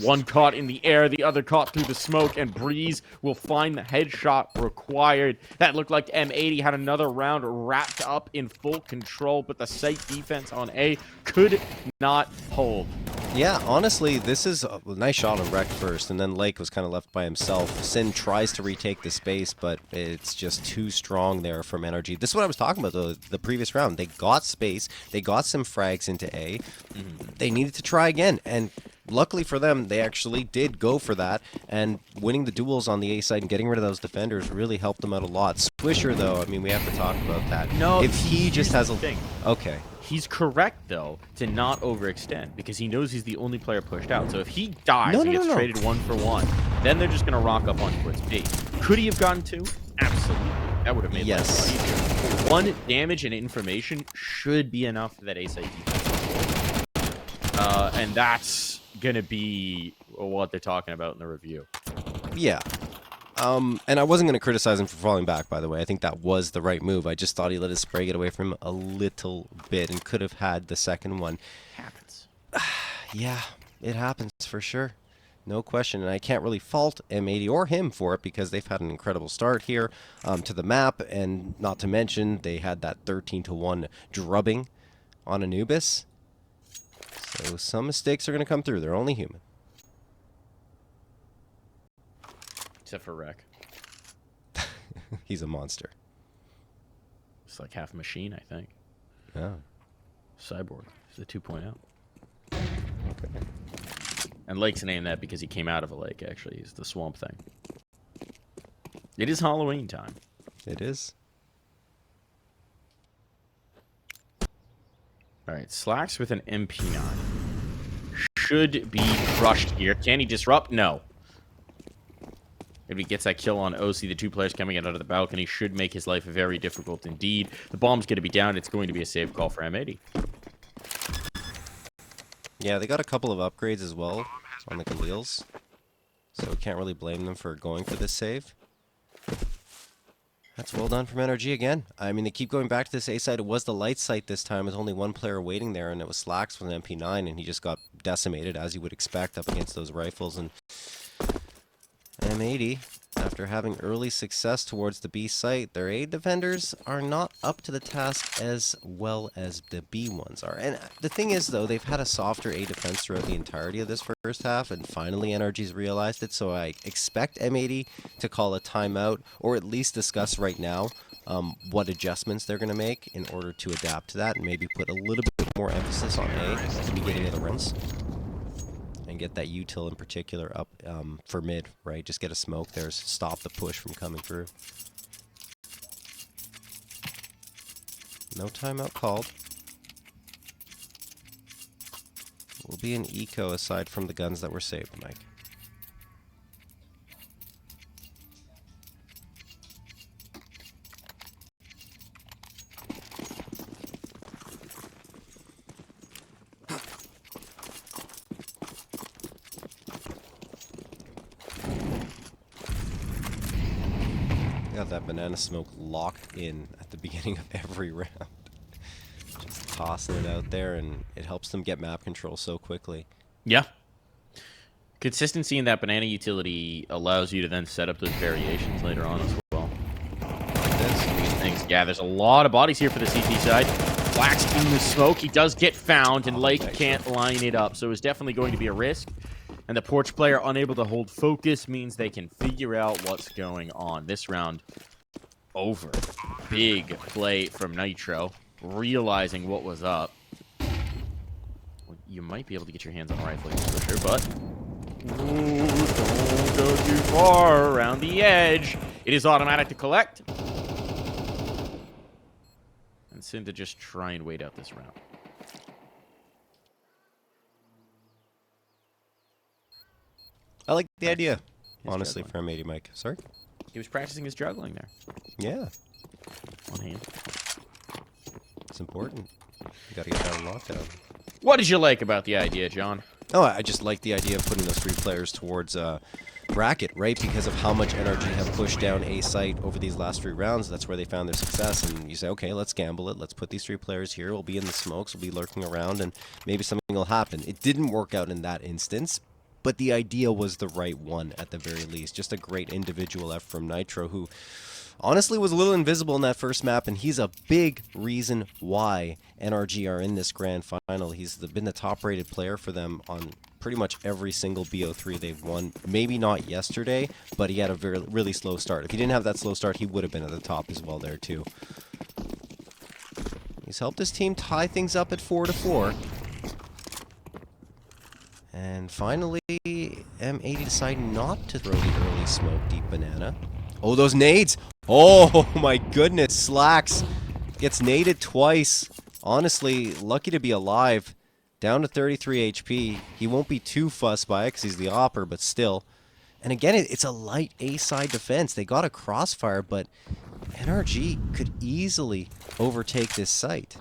One caught in the air, the other caught through the smoke, and Breeze will find the headshot required. That looked like M80 had another round wrapped up in full control, but the site defense on A could not hold. Yeah, honestly, this is a nice shot on Wreck first, and then Lake was kind of left by himself. Sin tries to retake the space, but it's just too strong there from NRG. This is what I was talking about, the previous round. They got space, they got some frags into A. They needed to try again, and luckily for them, they actually did go for that, and winning the duels on the A side and getting rid of those defenders really helped them out a lot. Swisher, though, I mean, we have to talk about that. No, if he just has a thing. Okay. He's correct, though, to not overextend, because he knows he's the only player pushed out. So if he dies and gets traded 1 for 1, then they're just going to rock up on towards B. Could he have gotten 2? Absolutely. That would have made life a lot easier. 1 damage and information should be enough for that A side defense. And that's going to be what they're talking about in the review. Yeah. And I wasn't going to criticize him for falling back, by the way. I think that was the right move. I just thought he let his spray get away from him a little bit and could have had the second one. Happens. Yeah, it happens for sure. No question. And I can't really fault M80 or him for it because they've had an incredible start here to the map. And not to mention, they had that 13-1 drubbing on Anubis. So some mistakes are going to come through. They're only human. Except for Wreck. He's a monster. It's like half machine, I think. Yeah. Cyborg. He's the 2.0. Okay. And Lake's named that because he came out of a lake, actually. He's the swamp thing. It is Halloween time. It is. Alright, Slacks with an MP9. Should be crushed here. Can he disrupt? No. If he gets that kill on OC, the two players coming in out of the balcony should make his life very difficult indeed. The bomb's going to be down. It's going to be a save call for M80. Yeah, they got a couple of upgrades as well on the Galils, so can't really blame them for going for this save. That's well done from NRG again. I mean, they keep going back to this A site. It was the light site this time. There's only one player waiting there, and it was Slacks with an MP9, and he just got decimated, as you would expect, up against those rifles. And M80, after having early success towards the B site, their A defenders are not up to the task as well as the B ones are. And the thing is, though, they've had a softer A defense throughout the entirety of this first half, and finally NRG's realized it, so I expect M80 to call a timeout, or at least discuss right now what adjustments they're going to make in order to adapt to that, and maybe put a little bit more emphasis on A at the beginning of the rounds. And get that util in particular up for mid, right? Just get a smoke there, stop the push from coming through. No timeout called. Will be an eco aside from the guns that were saved, Mike. Got that banana smoke locked in at the beginning of every round. Just tossing it out there, and it helps them get map control so quickly. Yeah. Consistency in that banana utility allows you to then set up those variations later on as well. Things. Yeah, there's a lot of bodies here for the CT side. Wax in the smoke. He does get found, and Lake can't line it up, so it's definitely going to be a risk. And the Porch player unable to hold focus means they can figure out what's going on. This round over. Big play from Nitro, realizing what was up. Well, you might be able to get your hands on a rifle for sure, but ooh, don't go too far around the edge. It is automatic to collect. And Sin to just try and wait out this round. I like the idea, His honestly, juggling. for M80, Mike. Sorry? He was practicing his juggling there. Yeah, One hand. it's important. You gotta get that lockdown. What did you like about the idea, John? Oh, I just like the idea of putting those three players towards bracket, right? Because of how much NRG have pushed down A site over these last 3 rounds. That's where they found their success. And you say, okay, let's gamble it. Let's put these 3 players here. We'll be in the smokes. We'll be lurking around, and maybe something will happen. It didn't work out in that instance, but the idea was the right one at the very least. Just a great individual effort from Nitro, who honestly was a little invisible in that first map, and he's a big reason why NRG are in this grand final. He's been the top-rated player for them on pretty much every single BO3 they've won. Maybe not yesterday, but he had a really slow start. If he didn't have that slow start, he would have been at the top as well there, too. He's helped his team tie things up at 4-4. And finally, M80 decided not to throw the early smoke deep banana. Oh, those nades! Oh my goodness, Slacks gets naded twice. Honestly, lucky to be alive. Down to 33 HP. He won't be too fussed by it because he's the opper, but still. And again, it's a light A-side defense. They got a crossfire, but NRG could easily overtake this site.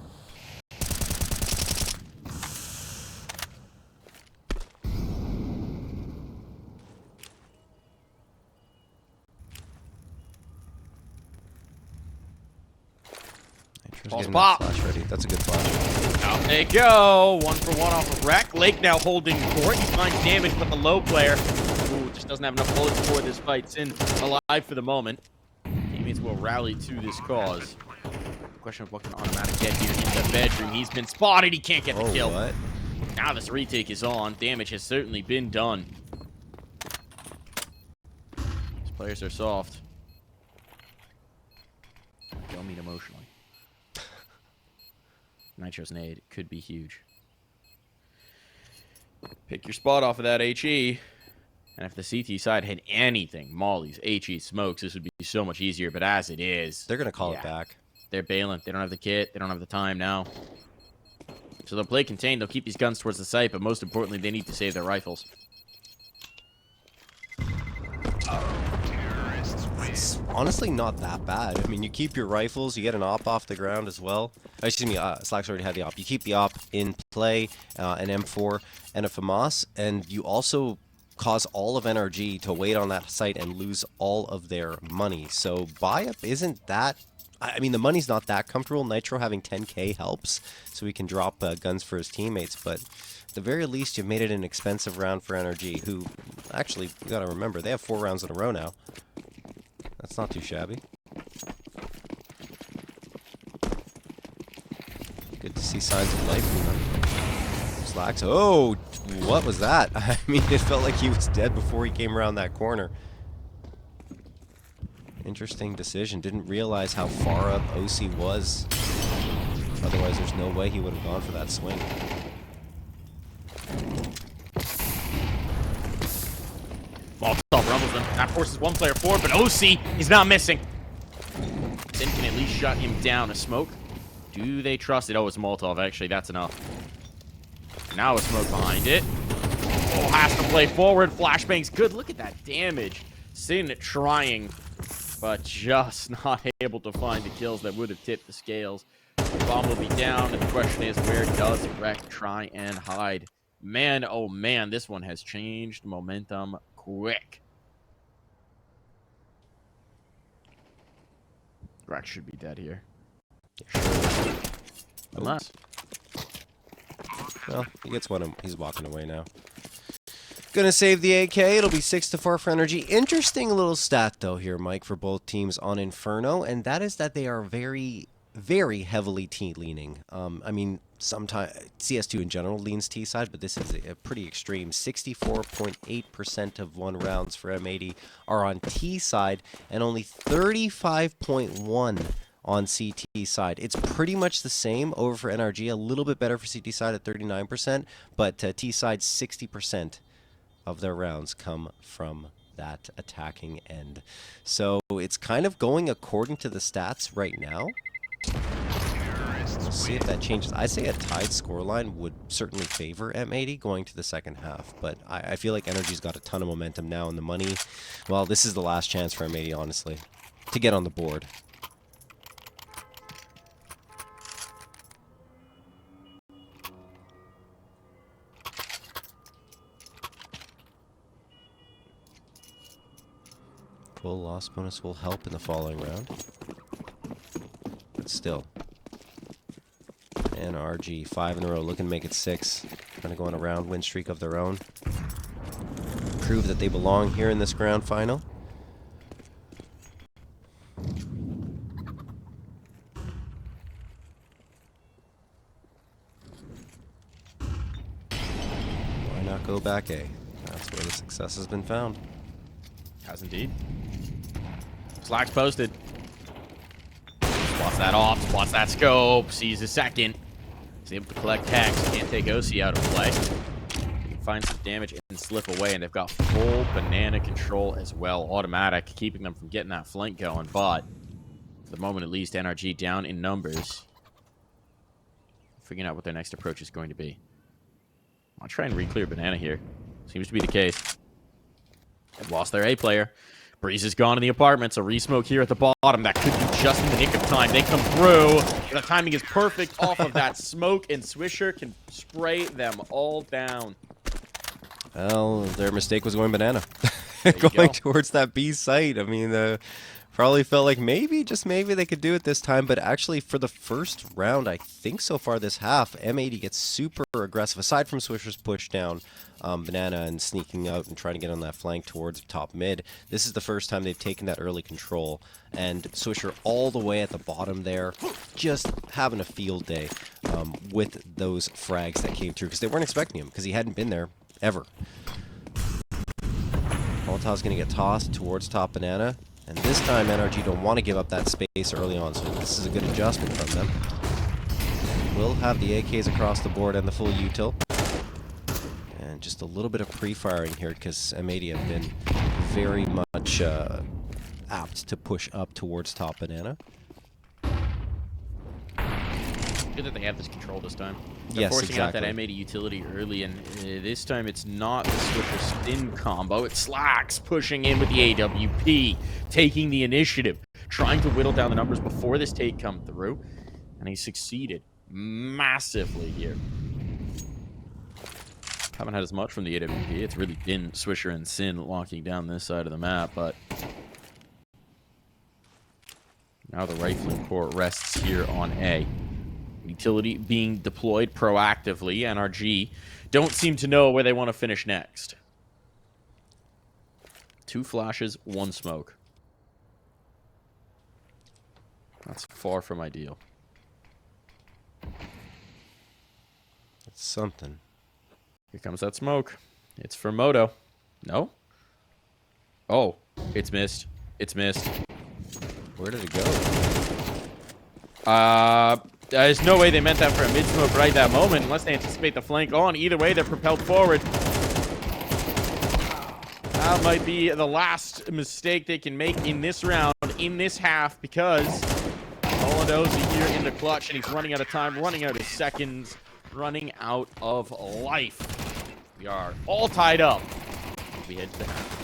Balls pop. Flash ready. That's a good flash. Out they go. 1 for 1 off of Wreck. Lake now holding court. He finds damage, but the low player just doesn't have enough bullets for this fight. Sin alive for the moment. Teammates will rally to this cause. Question of what can Automatic get here in the bedroom. He's been spotted. He can't get the kill. What? Now this retake is on. Damage has certainly been done. These players are soft. Don't mean emotionally. Nitro's nade could be huge. Pick your spot off of that HE. And if the CT side had anything, mollies, HE, smokes, this would be so much easier. But as it is, They're going to call it back. They're bailing. They don't have the kit. They don't have the time now. So they'll play contained. They'll keep these guns towards the site. But most importantly, they need to save their rifles. honestly not that bad. I mean, you keep your rifles, you get an op off the ground as well. Excuse me, Slack's already had the op. You keep the op in play, an M4 and a FAMAS, and you also cause all of NRG to wait on that site and lose all of their money. So buy-up isn't that... I mean, the money's not that comfortable. Nitro having 10k helps, so he can drop guns for his teammates, but at the very least, you've made it an expensive round for NRG, who, actually, you gotta remember, they have 4 rounds in a row now. That's not too shabby. Good to see signs of life from them. Slacks. Oh, what was that? I mean, it felt like he was dead before he came around that corner. Interesting decision. Didn't realize how far up OC was. Otherwise, there's no way he would have gone for that swing. Molotov rumbles them. That forces one player forward, but OC is not missing. Sin can at least shut him down. A smoke. Do they trust it? Oh, it's Molotov. Actually, that's enough. Now a smoke behind it. Oh, has to play forward. Flashbang's good. Look at that damage. Sin trying, but just not able to find the kills that would have tipped the scales. The bomb will be down, and the question is, where does Wreck try and hide? Man, oh man, this one has changed momentum quick. Wreck should be dead here. Sure. Unless. Well, he gets one. He's walking away now. Gonna save the AK. It'll be 6-4 for NRG. Interesting little stat, though, here, Mike, for both teams on Inferno, and that is that they are very, very heavily T-leaning. I mean, sometimes CS2 in general leans T-side, but this is a pretty extreme. 64.8% of won rounds for M80 are on T-side, and only 35.1% on CT side. It's pretty much the same over for NRG, a little bit better for CT side at 39%, but T side 60% of their rounds come from that attacking end. So it's kind of going according to the stats right now. We'll see if that changes. I say a tied scoreline would certainly favor M80 going to the second half, but I feel like NRG's got a ton of momentum now, and the money, well, this is the last chance for M80, honestly, to get on the board. Full loss bonus will help in the following round. But still. NRG, 5 in a row, looking to make it 6. Trying to go on a round win streak of their own. Prove that they belong here in this grand final. Why not go back A? That's where the success has been found. Has indeed. Slack's posted. Spots that off, spots that scope, sees a second. Is able to collect Hex, can't take OC out of play. He can find some damage and slip away, and they've got full banana control as well. Automatic, keeping them from getting that flank going, but for the moment at least, NRG down in numbers. Figuring out what their next approach is going to be. I'll try and re-clear banana here. Seems to be the case. They've lost their A player. Breeze is gone in the apartments. A re-smoke here at the bottom. That could be just in the nick of time. They come through. The timing is perfect off of that smoke, and Swisher can spray them all down. Well, their mistake was going banana. Going towards that B site. I mean, probably felt like maybe, just maybe, they could do it this time. But actually, for the first round, I think so far this half, M80 gets super aggressive. Aside from Swisher's push down, banana and sneaking out and trying to get on that flank towards top mid, this is the first time they've taken that early control. And Swisher all the way at the bottom there, just having a field day with those frags that came through, because they weren't expecting him, because he hadn't been there ever. Molotov's going to get tossed towards top banana. And this time, NRG don't want to give up that space early on, so this is a good adjustment from them. We'll have the AKs across the board and the full util. And just a little bit of pre-firing here, because M80 have been very much apt to push up towards top banana. Good that they have this control this time. They're Yes, forcing out exactly. that M80 utility early, and this time it's not the Switcher spin combo. It's Slacks pushing in with the AWP, taking the initiative, trying to whittle down the numbers before this take come through, and he succeeded massively here. Haven't had as much from the AWP. It's really been Swisher and Sin locking down this side of the map, but now the rifling core rests here on A. Utility being deployed proactively. NRG don't seem to know where they want to finish next. 2 flashes, 1 smoke. That's far from ideal. It's something. Here comes that smoke. It's for Moto. No? Oh, it's missed. It's missed. Where did it go? There's no way they meant that for a mid-smoke right that moment, unless they anticipate the flank on. Either way, they're propelled forward. That might be the last mistake they can make in this round, in this half, because Hollando's here in the clutch, and he's running out of time, running out of seconds, running out of life. We are all tied up. We head to the half.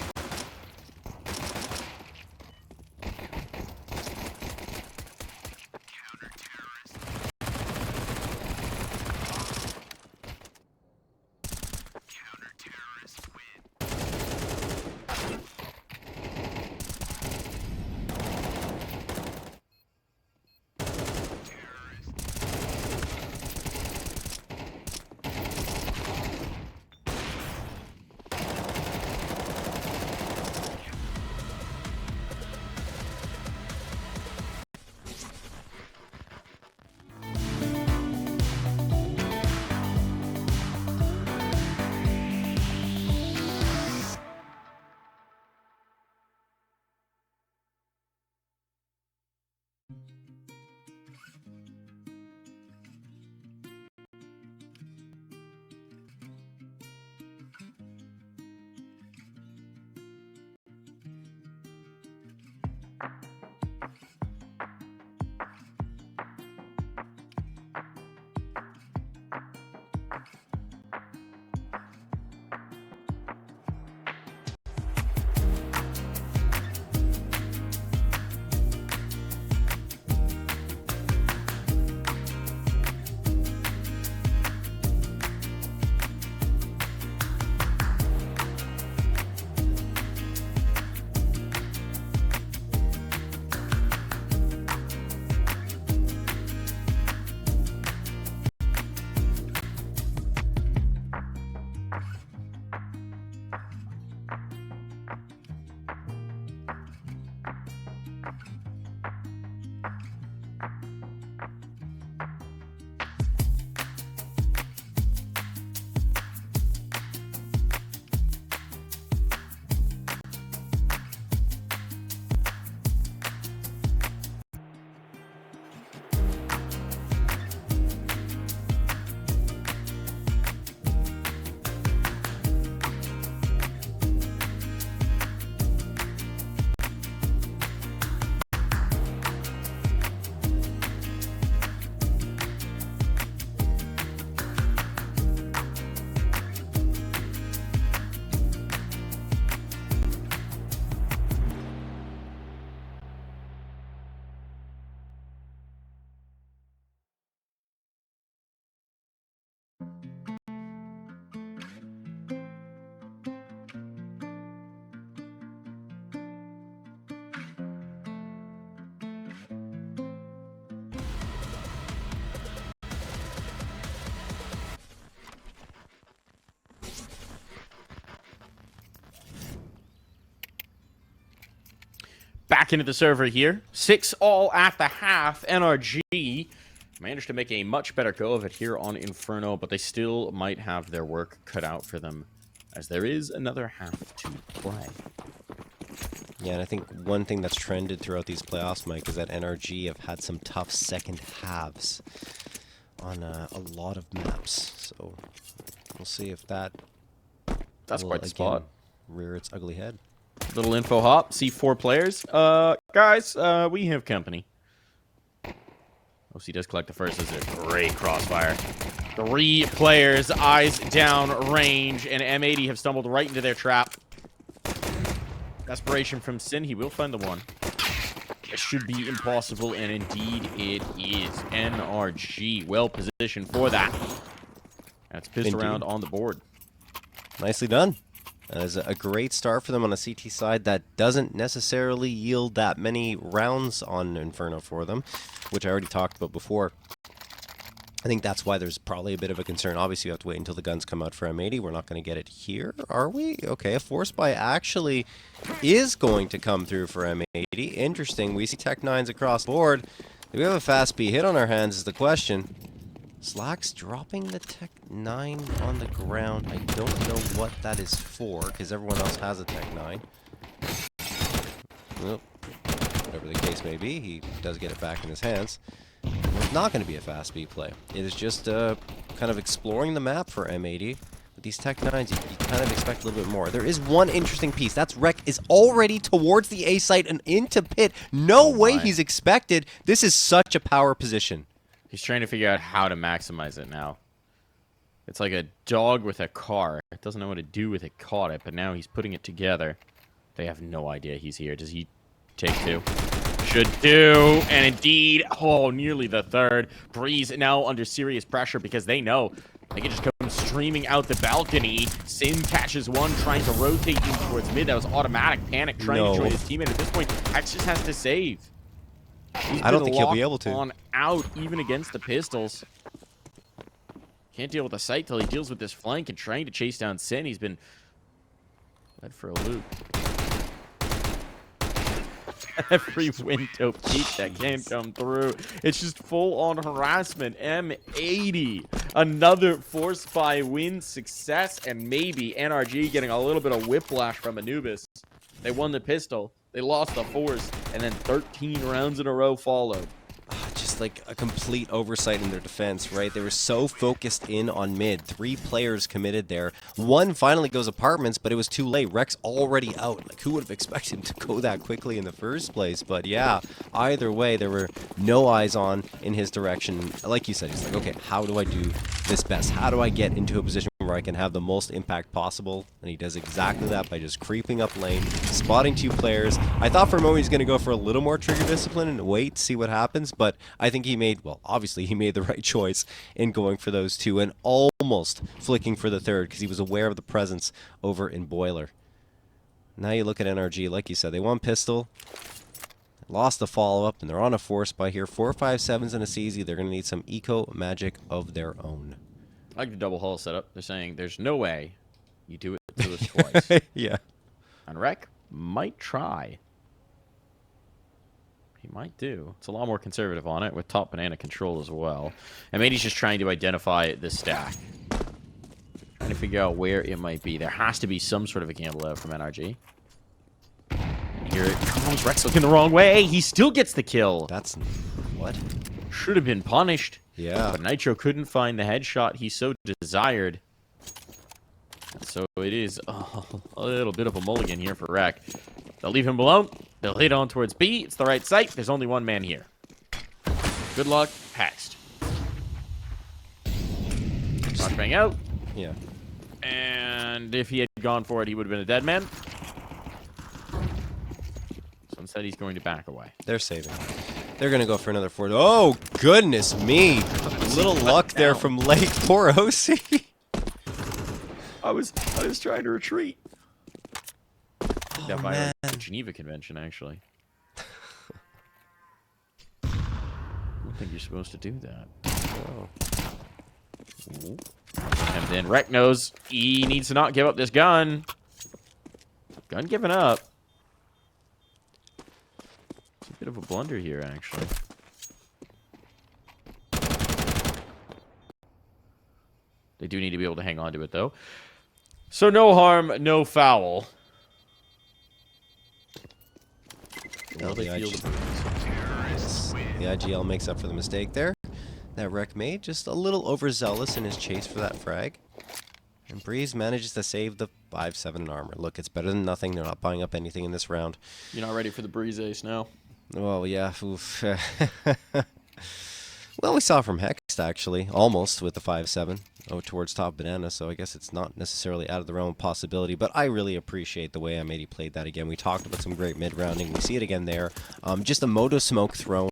Back into the server here. 6-all at the half. NRG managed to make a much better go of it here on Inferno, but they still might have their work cut out for them, as there is another half to play. Yeah, and I think one thing that's trended throughout these playoffs, Mike, is that NRG have had some tough second halves on a lot of maps. So we'll see if that That's will, quite the again, spot. rear its ugly head. Little info hop. See 4 players. Guys, we have company. OC does collect the first. This is a great crossfire. 3 players, eyes down range, and M80 have stumbled right into their trap. Desperation from Sin. He will find the one. It should be impossible, and indeed it is. NRG well positioned for that. That's pistol round on the board. Nicely done. That is a great start for them on a CT side that doesn't necessarily yield that many rounds on Inferno for them, which I already talked about before. I think that's why there's probably a bit of a concern. Obviously, you have to wait until the guns come out for M80. We're not going to get it here, are we? Okay, a force buy actually is going to come through for M80. Interesting. We see Tech 9s across the board. Do we have a fast B hit on our hands is the question. Slack's dropping the Tech 9 on the ground. I don't know what that is for, because everyone else has a Tech 9. Well, whatever the case may be, he does get it back in his hands. It's not going to be a fast B play. It is just kind of exploring the map for M80. With these Tech 9s, you kind of expect a little bit more. There is one interesting piece. That's Rek is already towards the A site and into pit. No way he's expected. This is such a power position. He's trying to figure out how to maximize it now. It's like a dog with a car. It doesn't know what to do with it. Caught it, but now he's putting it together. They have no idea he's here. Does he take 2? Should do, and indeed, oh, nearly the 3rd. Breeze now under serious pressure because they know they can just come streaming out the balcony. Sin catches one, trying to rotate him towards mid. That was automatic panic, trying to join his teammate. At this point, X just has to save. I don't think he'll be able to. On out, even against the pistols. Can't deal with the sight till he deals with this flank and trying to chase down Sin. He's been led for a loop. Every window peak that can come through. It's just full-on harassment. M80. Another force by win success, and maybe NRG getting a little bit of whiplash from Anubis. They won the pistol. They lost the force, and then 13 rounds in a row followed. Just like a complete oversight in their defense, right? They were so focused in on mid. 3 players committed there. One finally goes apartments, but it was too late. Rek's already out. Like, who would have expected him to go that quickly in the first place? But yeah, either way, there were no eyes on in his direction. Like you said, he's like, okay, how do I do this best? How do I get into a position where I can have the most impact possible? And he does exactly that by just creeping up lane, spotting 2 players. I thought for a moment he was going to go for a little more trigger discipline and wait, see what happens, but I think he made, well, obviously he made the right choice in going for those 2 and almost flicking for the 3rd because he was aware of the presence over in Boiler. Now you look at NRG, like you said, they won pistol, lost the follow-up, and they're on a force by here. 4-5-7s and a CZ. They're going to need some eco magic of their own. I like the double hull setup. They're saying there's no way you do it to us twice. Yeah. And Rek might try. He might do. It's a lot more conservative on it with top banana control as well. And maybe he's just trying to identify the stack. Trying to figure out where it might be. There has to be some sort of a gamble out from NRG. And here it comes. Rek's looking the wrong way. He still gets the kill. That's... what? Should have been punished. Yeah. But Nitro couldn't find the headshot he so desired. So it is a little bit of a mulligan here for Rek. They'll leave him alone. They'll hit on towards B. It's the right site. There's only one man here. Good luck. Passed. Flashbang out. Yeah. And if he had gone for it, he would have been a dead man. So instead, he's going to back away. They're saving. They're going to go for another 4. Oh, goodness me. Little luck there from Lake. Poor OC. I was trying to retreat. Oh, man. Geneva Convention, actually. I don't think you're supposed to do that. Oh. And then Rek knows he needs to not give up this gun. Gun given up. It's a bit of a blunder here, actually. They do need to be able to hang on to it, though. So no harm, no foul. Well, the IGL makes up for the mistake there that Rek made. Just a little overzealous in his chase for that frag. And Breeze manages to save the 5-7 in armor. Look, it's better than nothing. They're not buying up anything in this round. You're not ready for the Breeze ace now? Well, yeah. Oof. Well, we saw from Hext, actually, almost with the 5-7 towards top banana, so I guess it's not necessarily out of the realm of possibility, but I really appreciate the way M80 played that again. We talked about some great mid-rounding. We see it again there. Just a moto smoke thrown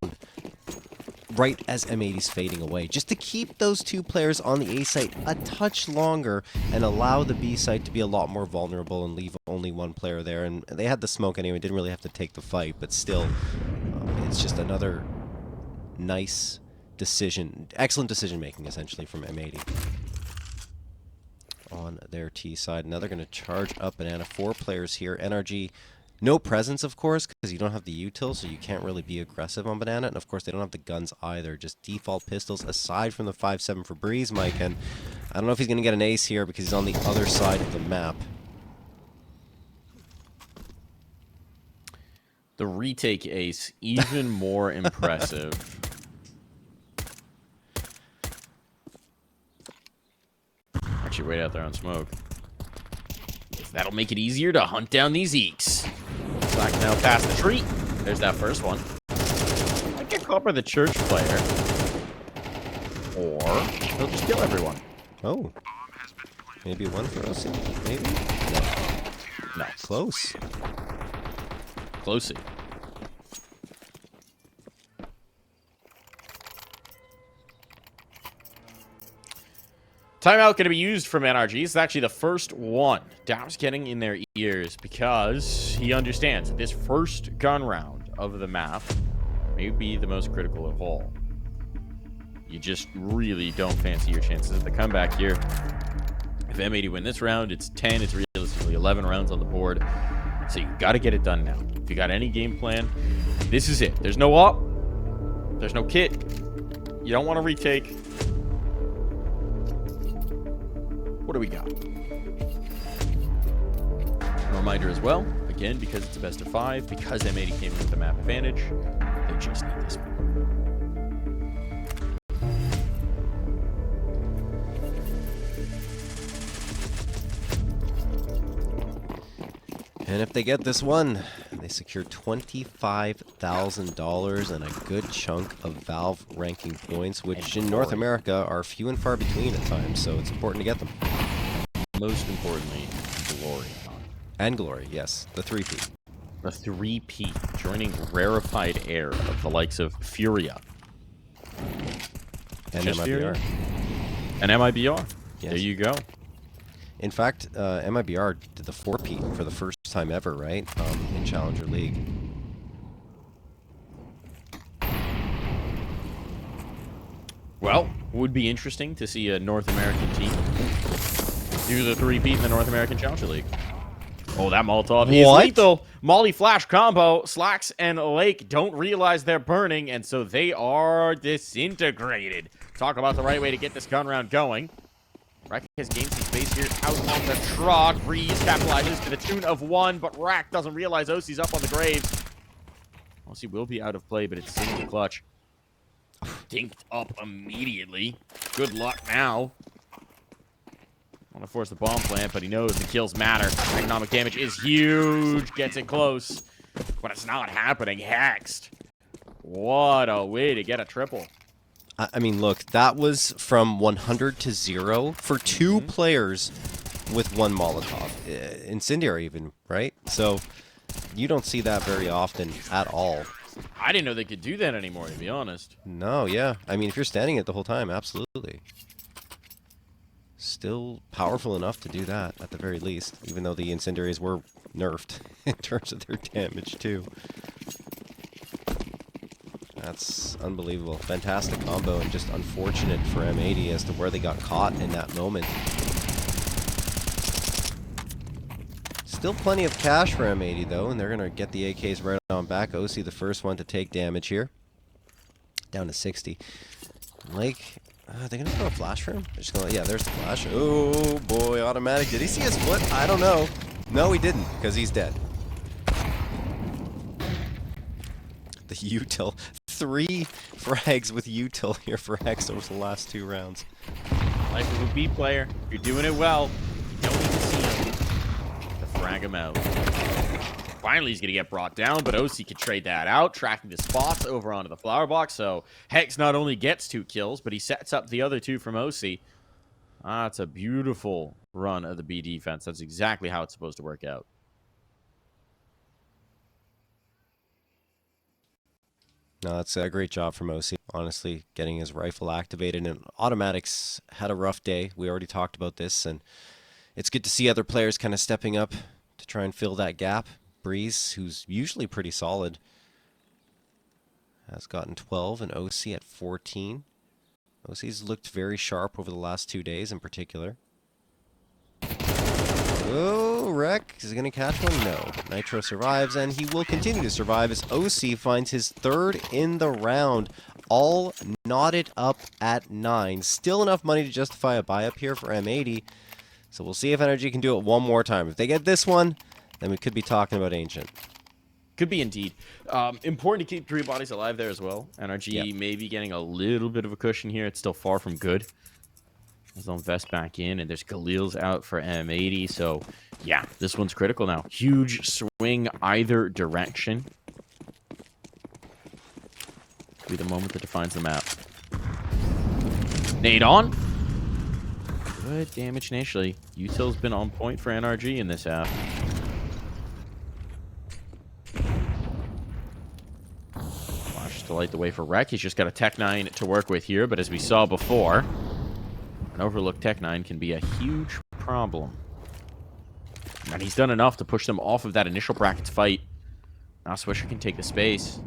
right as M80's fading away, just to keep those two players on the A site a touch longer and allow the B site to be a lot more vulnerable and leave only one player there. And they had the smoke anyway, didn't really have to take the fight, but still, it's just another nice decision, excellent decision making essentially from M80 on their T side. Now they're going to charge up banana. 4 players here. NRG, no presence, of course, because you don't have the util, so you can't really be aggressive on banana. And of course, they don't have the guns either. Just default pistols, aside from the 5-7 for Breeze, Mike. And I don't know if he's going to get an ace here because he's on the other side of the map. The retake ace, even more impressive. Actually, wait out there on smoke. That'll make it easier to hunt down these eeks. Slack now past the tree. There's that first one. Might get caught by the church player. Or he'll just kill everyone. Oh. Maybe one for us. Maybe? No. Close. Closey. Timeout going to be used from NRG. It's actually the first one. Dow's getting in their ears because he understands that this first gun round of the map may be the most critical of all. You just really don't fancy your chances at the comeback here. If M80 win this round, it's 10. It's realistically 11 rounds on the board. So you got to get it done now. If you got any game plan, this is it. There's no op. There's no kit. You don't want to retake. What do we got? A reminder as well, again, because it's a best of 5, because M80 came in with the map advantage, they just need this one. And if they get this one, they secure $25,000 and a good chunk of Valve ranking points, which in North America are few and far between at times, so it's important to get them. Most importantly, glory. And glory, yes. The 3P. The 3P, joining rarefied air of the likes of Furia. And Just MIBR. Furia? And MIBR. Yes. There you go. In fact, MIBR did the 4P for the first time ever, right? In Challenger League. Well, would be interesting to see a North American team do the 3-peat in the North American Challenger League. Oh, that Molotov is lethal. Molly Flash combo. Slacks and Lake don't realize they're burning, and so they are disintegrated. Talk about the right way to get this gun round going. Rack has gained some space here out on the truck. Breeze capitalizes to the tune of 1, but Rack doesn't realize OC's up on the graves. OC will be out of play, but it's in the clutch. Dinked up immediately. Good luck now. Want to force the bomb plant, but he knows the kills matter. Economic damage is huge. Gets it close, but it's not happening. Hexed. What a way to get a triple. I mean, look, that was from 100 to 0 for 2 players with 1 Molotov. Incendiary even, right? So you don't see that very often at all. I didn't know they could do that anymore, to be honest. No, yeah. I mean, if you're standing it the whole time, absolutely. Still powerful enough to do that, at the very least, even though the incendiaries were nerfed in terms of their damage, too. That's unbelievable. Fantastic combo, and just unfortunate for M80 as to where they got caught in that moment. Still plenty of cash for M80, though, and they're going to get the AKs right on back. OC the first one to take damage here. Down to 60. Lake, are they going to throw a flash for him? They're just gonna, yeah, there's the flash. Oh, boy, automatic. Did he see his foot? I don't know. No, he didn't, because he's dead. The util. 3 frags with util here for Hex over the last 2 rounds. Life of a B player. You're doing it well. You don't need to see him to frag him out. Finally, he's going to get brought down, but OC can trade that out, tracking the spots over onto the flower box. So Hex not only gets 2 kills, but he sets up the other 2 from OC. That's a beautiful run of the B defense. That's exactly how it's supposed to work out. No, that's a great job from OC, honestly, getting his rifle activated. And Automatics had a rough day. We already talked about this, and it's good to see other players kind of stepping up to try and fill that gap. Breeze, who's usually pretty solid, has gotten 12, and OC at 14. OC's looked very sharp over the last 2 days in particular. Oh, Wreck is he going to catch one? No. Nitro survives, and he will continue to survive as OC finds his 3rd in the round, all knotted up at 9. Still enough money to justify a buy-up here for M80, so we'll see if NRG can do it one more time. If they get this one, then we could be talking about Ancient. Could be indeed. Important to keep 3 bodies alive there as well. NRG maybe getting a little bit of a cushion here. It's still far from good. They'll invest back in, and there's Galil's out for M80. So, yeah, this one's critical now. Huge swing either direction. Be the moment that defines the map. Nade on. Good damage initially. Util's been on point for NRG in this half. To light the way for Wreck. He's just got a Tech 9 to work with here, but as we saw before, an overlooked Tech 9 can be a huge problem. And he's done enough to push them off of that initial brackets fight. Now Swisher can take the space.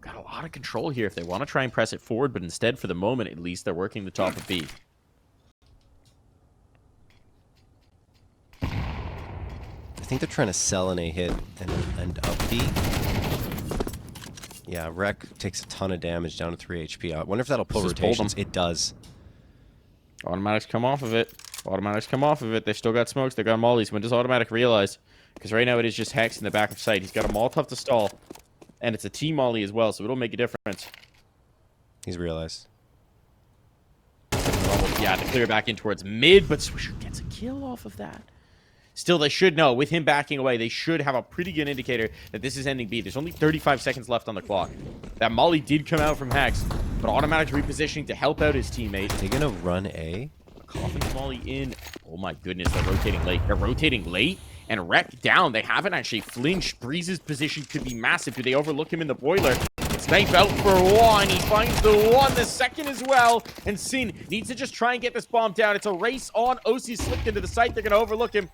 Got a lot of control here if they want to try and press it forward, but instead, for the moment at least, they're working the top of B. I think they're trying to sell an A hit and up B. Yeah, Wreck takes a ton of damage down to 3 HP. I wonder if that'll pull rotations. It does. Automatics come off of it. Automatics come off of it. They've still got smokes. They got mollies. When does Automatic realize? Because right now it is just Hex in the back of sight. He's got a Molotov to stall. And it's a T-molly as well, so it'll make a difference. He's realized. Yeah, to clear back in towards mid, but Swisher gets a kill off of that. Still, they should know. With him backing away, they should have a pretty good indicator that this is ending B. There's only 35 seconds left on the clock. That molly did come out from Hex, but Automatic repositioning to help out his teammate. Are they going to run A? Coffin's molly in. Oh my goodness, they're rotating late. They're rotating late, and Wreck down. They haven't actually flinched. Breeze's position could be massive. Do they overlook him in the boiler? Snipe out for 1. He finds the 1, the 2nd as well. And Sin needs to just try and get this bomb down. It's a race on. OC slipped into the site. They're going to overlook him.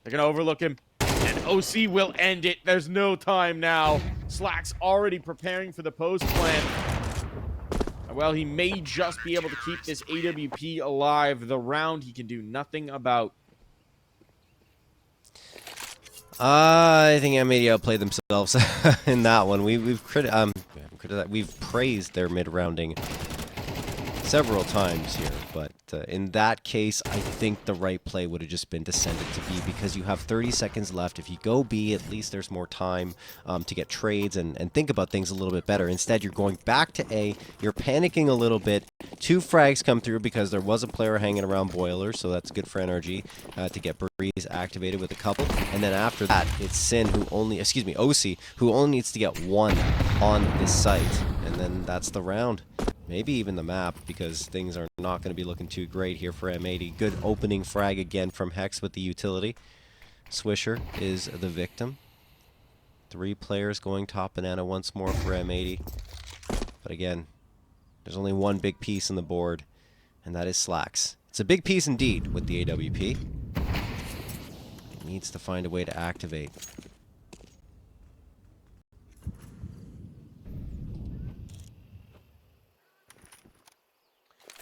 They're going to overlook him, and OC will end it. There's no time now. Slack's already preparing for the post plan. Well, he may just be able to keep this AWP alive. The round he can do nothing about. I think M80 outplayed themselves in that one. We've praised their mid-rounding several times here, but in that case, I think the right play would have just been to send it to B, because you have 30 seconds left. If you go B, at least there's more time to get trades and think about things a little bit better. Instead, you're going back to A, you're panicking a little bit. 2 frags come through because there was a player hanging around boiler, so that's good for NRG to get Breeze activated with a couple. And then after that, it's Sin who only, OC, who only needs to get 1 on this site. And then that's the round. Maybe even the map, because things are not going to be looking too great here for M80. Good opening frag again from Hex with the utility. Swisher is the victim. 3 players going top banana once more for M80. But again, there's only one big piece on the board, and that is Slacks. It's a big piece indeed with the AWP. It needs to find a way to activate.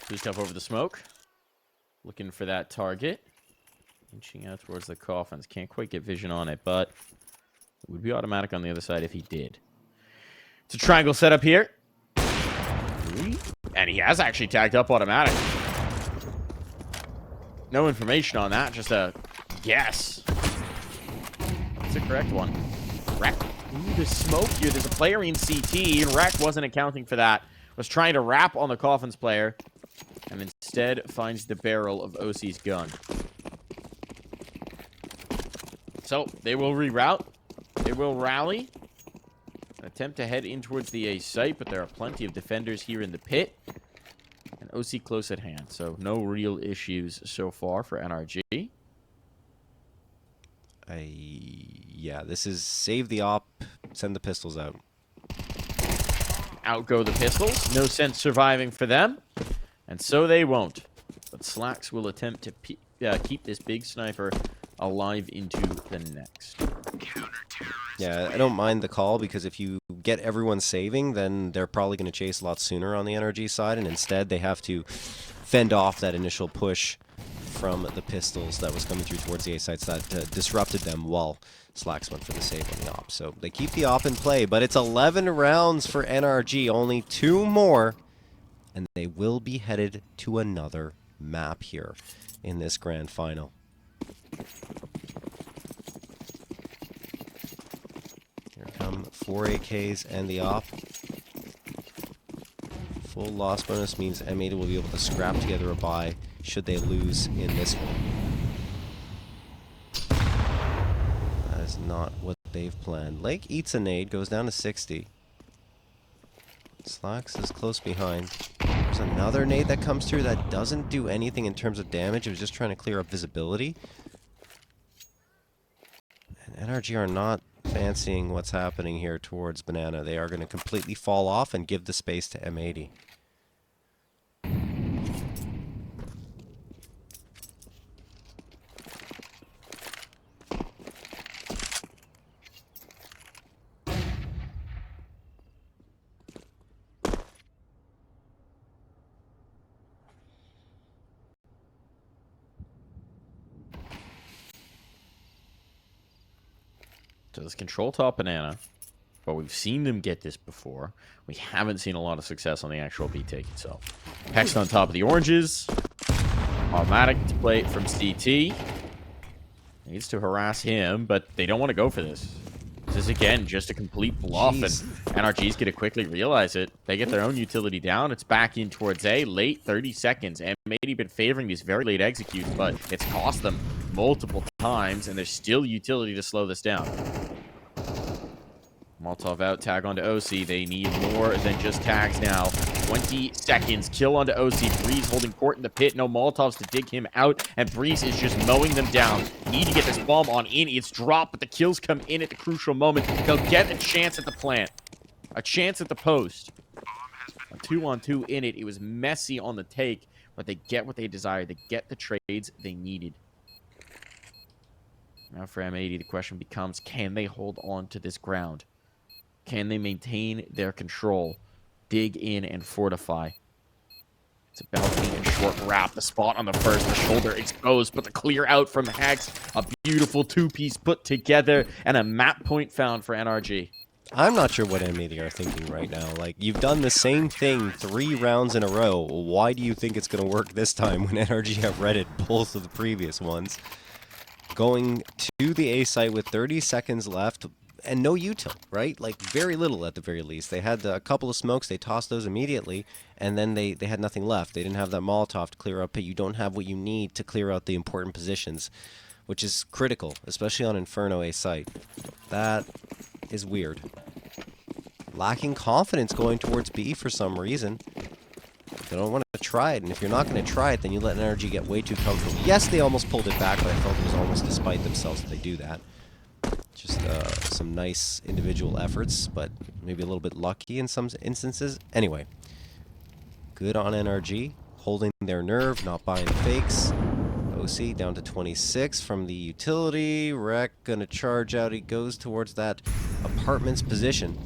Blue stuff over the smoke. Looking for that target. Inching out towards the coffins. Can't quite get vision on it, but it would be Automatic on the other side if he did. It's a triangle setup here. And he has actually tagged up Automatic. No information on that, just a guess. That's a correct one. Wreck. Ooh, the smoke here. There's a player in CT, and Wreck wasn't accounting for that. Was trying to wrap on the coffins player, and instead finds the barrel of OC's gun. So they will reroute. They will rally. Attempt to head in towards the A site, but there are plenty of defenders here in the pit. And OC close at hand, so no real issues so far for NRG. Yeah, this is save the op, send the pistols out. Out go the pistols. No sense surviving for them. And so they won't. But Slacks will attempt to keep this big sniper alive into the next. Yeah, I don't mind the call, because if you get everyone saving, then they're probably going to chase a lot sooner on the NRG side, and instead they have to fend off that initial push from the pistols that was coming through towards the A sites that disrupted them while Slacks went for the save on the op. So they keep the op in play, but it's 11 rounds for NRG, only 2 more, and they will be headed to another map here in this grand final. Here come 4 AKs and the op. Full loss bonus means M80 will be able to scrap together a buy should they lose in this one. That is not what they've planned. Lake eats a nade, goes down to 60. Slacks is close behind. There's another nade that comes through that doesn't do anything in terms of damage. It was just trying to clear up visibility. And NRG are not fancying what's happening here towards Banana. They are going to completely fall off and give the space to M80. So this control top Banana, but we've seen them get this before. We haven't seen a lot of success on the actual B take itself. Hex on top of the oranges. Automatic to play from CT. Needs to harass him, but they don't want to go for this. This is, again, just a complete bluff, Jeez. and NRG's going to quickly realize it. They get their own utility down. It's back in towards A. Late 30 seconds. M80 been favoring these very late executes, but it's cost them multiple times, and there's still utility to slow this down. Molotov out, tag onto OC. They need more than just tags now. 20 seconds, kill onto OC. Breeze holding court in the pit. No Molotovs to dig him out, and Breeze is just mowing them down. Need to get this bomb on in. It's dropped, but the kills come in at the crucial moment. They'll get a chance at the plant. A chance at the post. A 2-on-2 in it. It was messy on the take, but they get what they desired. They get the trades they needed. Now for M80, the question becomes, can they hold on to this ground? Can they maintain their control? Dig in and fortify. It's about being a short wrap. The spot on the first, the shoulder exposed, but the clear out from Hex. A beautiful two-piece put together, and a map point found for NRG. I'm not sure what M80 are thinking right now. Like, you've done the same thing 3 rounds in a row. Why do you think it's going to work this time when NRG have redded both of the previous ones? Going to the A site with 30 seconds left and no util, right? Like, very little at the very least. They had a couple of smokes. They tossed those immediately, and then they had nothing left. They didn't have that Molotov to clear up, but you don't have what you need to clear out the important positions, which is critical, especially on Inferno A site. That is weird. Lacking confidence going towards B for some reason. They don't want to try it, and if you're not going to try it, then you let NRG get way too comfortable. Yes, they almost pulled it back, but I felt it was almost despite themselves that they do that. Just some nice individual efforts, but maybe a little bit lucky in some instances. Anyway, good on NRG, holding their nerve, not buying fakes. OC down to 26 from the utility. Rek gonna charge out. He goes towards that apartment's position.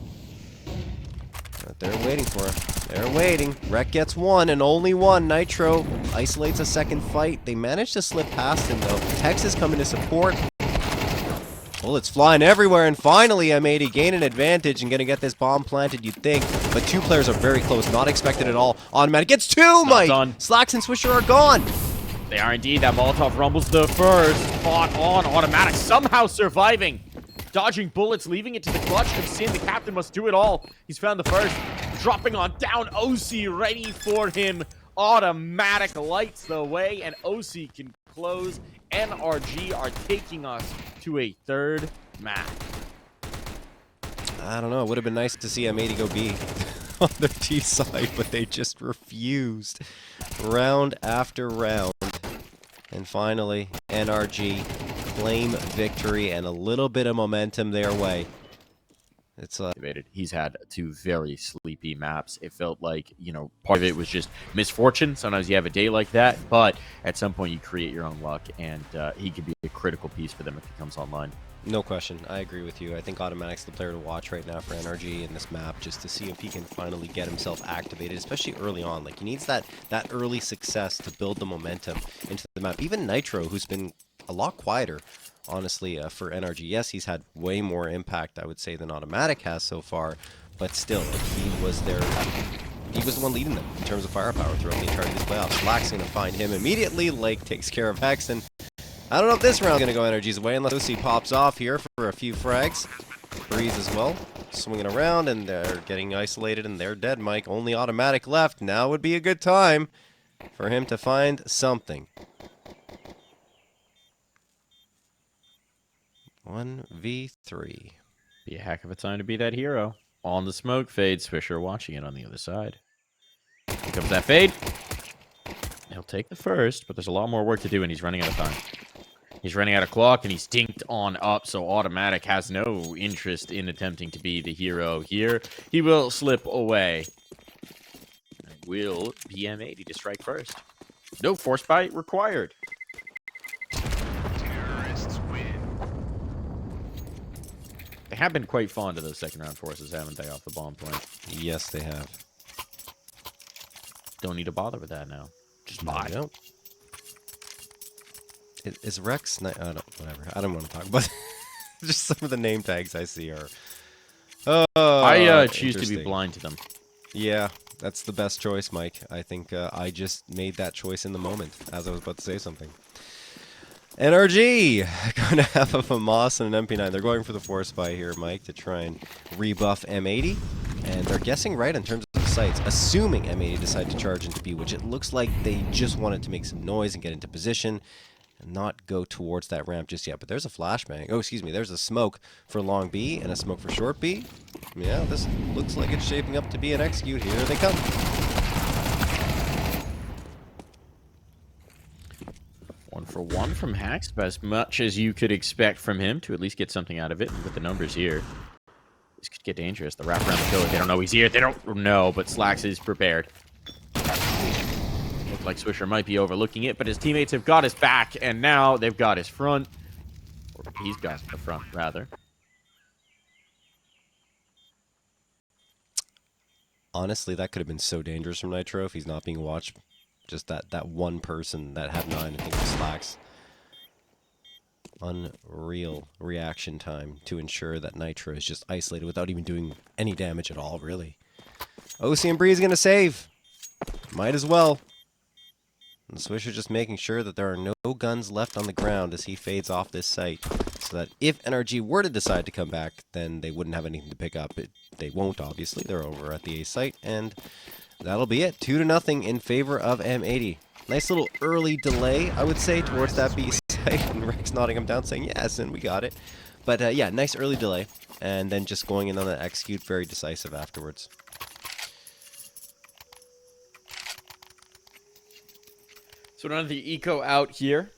But they're waiting for him. They're waiting. Rek gets one and only one. Nitro isolates a second fight. They managed to slip past him though. Hex is coming to support. Bullets flying everywhere, and finally M80 gain an advantage and gonna get this bomb planted, you'd think. But 2 players are very close, not expected at all. Automatic gets 2, Mike! Done. Slacks and Swisher are gone! They are indeed. That Molotov rumbles the first. Spot on. Automatic somehow surviving. Dodging bullets, leaving it to the clutch of Sin. The captain must do it all. He's found the first. Dropping on down. OC ready for him. Automatic lights the way, and OC can close. NRG are taking us to a third map. I don't know. It would have been nice to see M80 go B on their T side, but they just refused. Round after round. And finally, NRG claim victory and a little bit of momentum their way. It's He's had two very sleepy maps. It felt like, you know, part of it was just misfortune. Sometimes you have a day like that, but at some point you create your own luck, and he could be a critical piece for them if he comes online. No question. I agree with you. I think Automatic's the player to watch right now for NRG in this map, just to see if he can finally get himself activated, especially early on. Like, he needs that early success to build the momentum into the map. Even Nitro, who's been a lot quieter, honestly, for NRG. Yes, he's had way more impact, I would say, than Automatic has so far, but still, like, he was the one leading them in terms of firepower throughout the entirety of these playoffs. Black's going to find him immediately. Lake takes care of Hex, and I don't know if this round's going to go NRG's way unless Lucy pops off here for a few frags. Breeze as well, swinging around, and they're getting isolated, and they're dead, Mike. Only Automatic left. Now would be a good time for him to find something. 1v3. Be a heck of a time to be that hero. On the smoke fade, Swisher watching it on the other side. Here comes that fade. He'll take the first, but there's a lot more work to do, and he's running out of time. He's running out of clock, and he's dinked on up, so Automatic has no interest in attempting to be the hero here. He will slip away. It will be M80 to strike first. No force bite required. Terrorists win. They have been quite fond of those second round forces, haven't they, off the bomb point? Yes, they have. Don't need to bother with that now. Just buy. No. Is Rex... whatever. I don't want to talk about it. Just some of the name tags I see are... I choose to be blind to them. Yeah, that's the best choice, Mike. I think I just made that choice in the moment, as I was about to say something. NRG! Going to have a FAMAS and an MP9. They're going for the force buy here, Mike, to try and rebuff M80. And they're guessing right in terms of sights, assuming M80 decide to charge into B, which it looks like they just wanted to make some noise and get into position and not go towards that ramp just yet. But there's a flashbang. Oh, excuse me. There's a smoke for long B and a smoke for short B. Yeah, this looks like it's shaping up to be an execute. Here they come. One for one from Hax, but as much as you could expect from him to at least get something out of it. And with the numbers here, this could get dangerous. The wrap around the killer. They don't know he's here. They don't know, but Slacks is prepared. Looked like Swisher might be overlooking it, but his teammates have got his back, and now they've got his front. Or he's got the front, rather. Honestly, that could have been so dangerous from Nitro if he's not being watched. Just that one person that had 9, I think, was Slacks. Unreal reaction time to ensure that Nitro is just isolated without even doing any damage at all, really. OC and Breeze going to save. Might as well. And Swisher just making sure that there are no guns left on the ground as he fades off this site. So that if NRG were to decide to come back, then they wouldn't have anything to pick up. They won't, obviously. They're over at the A site. And that'll be it. 2-0 in favor of M80. Nice little early delay, I would say, towards that B site. And Rex nodding him down saying, yes, and we got it. But yeah, nice early delay. And then just going in on that execute, very decisive afterwards. So another eco out here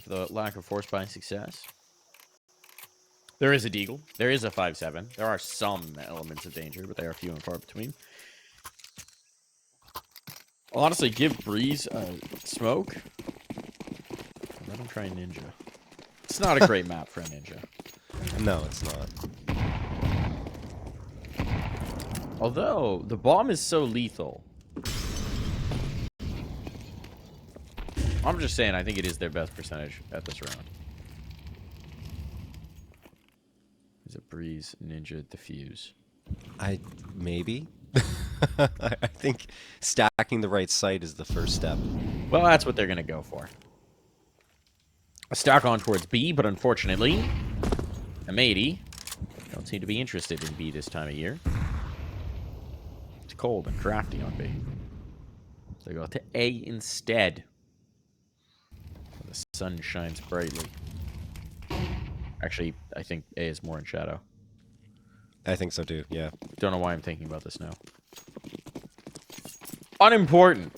for the lack of force buying success. There is a deagle. There is a 5-7. There are some elements of danger, but they are few and far between. I'll honestly give Breeze a smoke. Let him try Ninja. It's not a great map for a Ninja. No, it's not. Although, the bomb is so lethal. I'm just saying, I think it is their best percentage at this round. Is it Breeze, Ninja, Diffuse? Maybe. I think stacking the right site is the first step. Well, that's what they're going to go for. A stack on towards B, but unfortunately, M80 don't seem to be interested in B this time of year. It's cold and drafty on B. So they go to A instead. The sun shines brightly. Actually, I think A is more in shadow. I think so too, yeah. Don't know why I'm thinking about this now. Unimportant.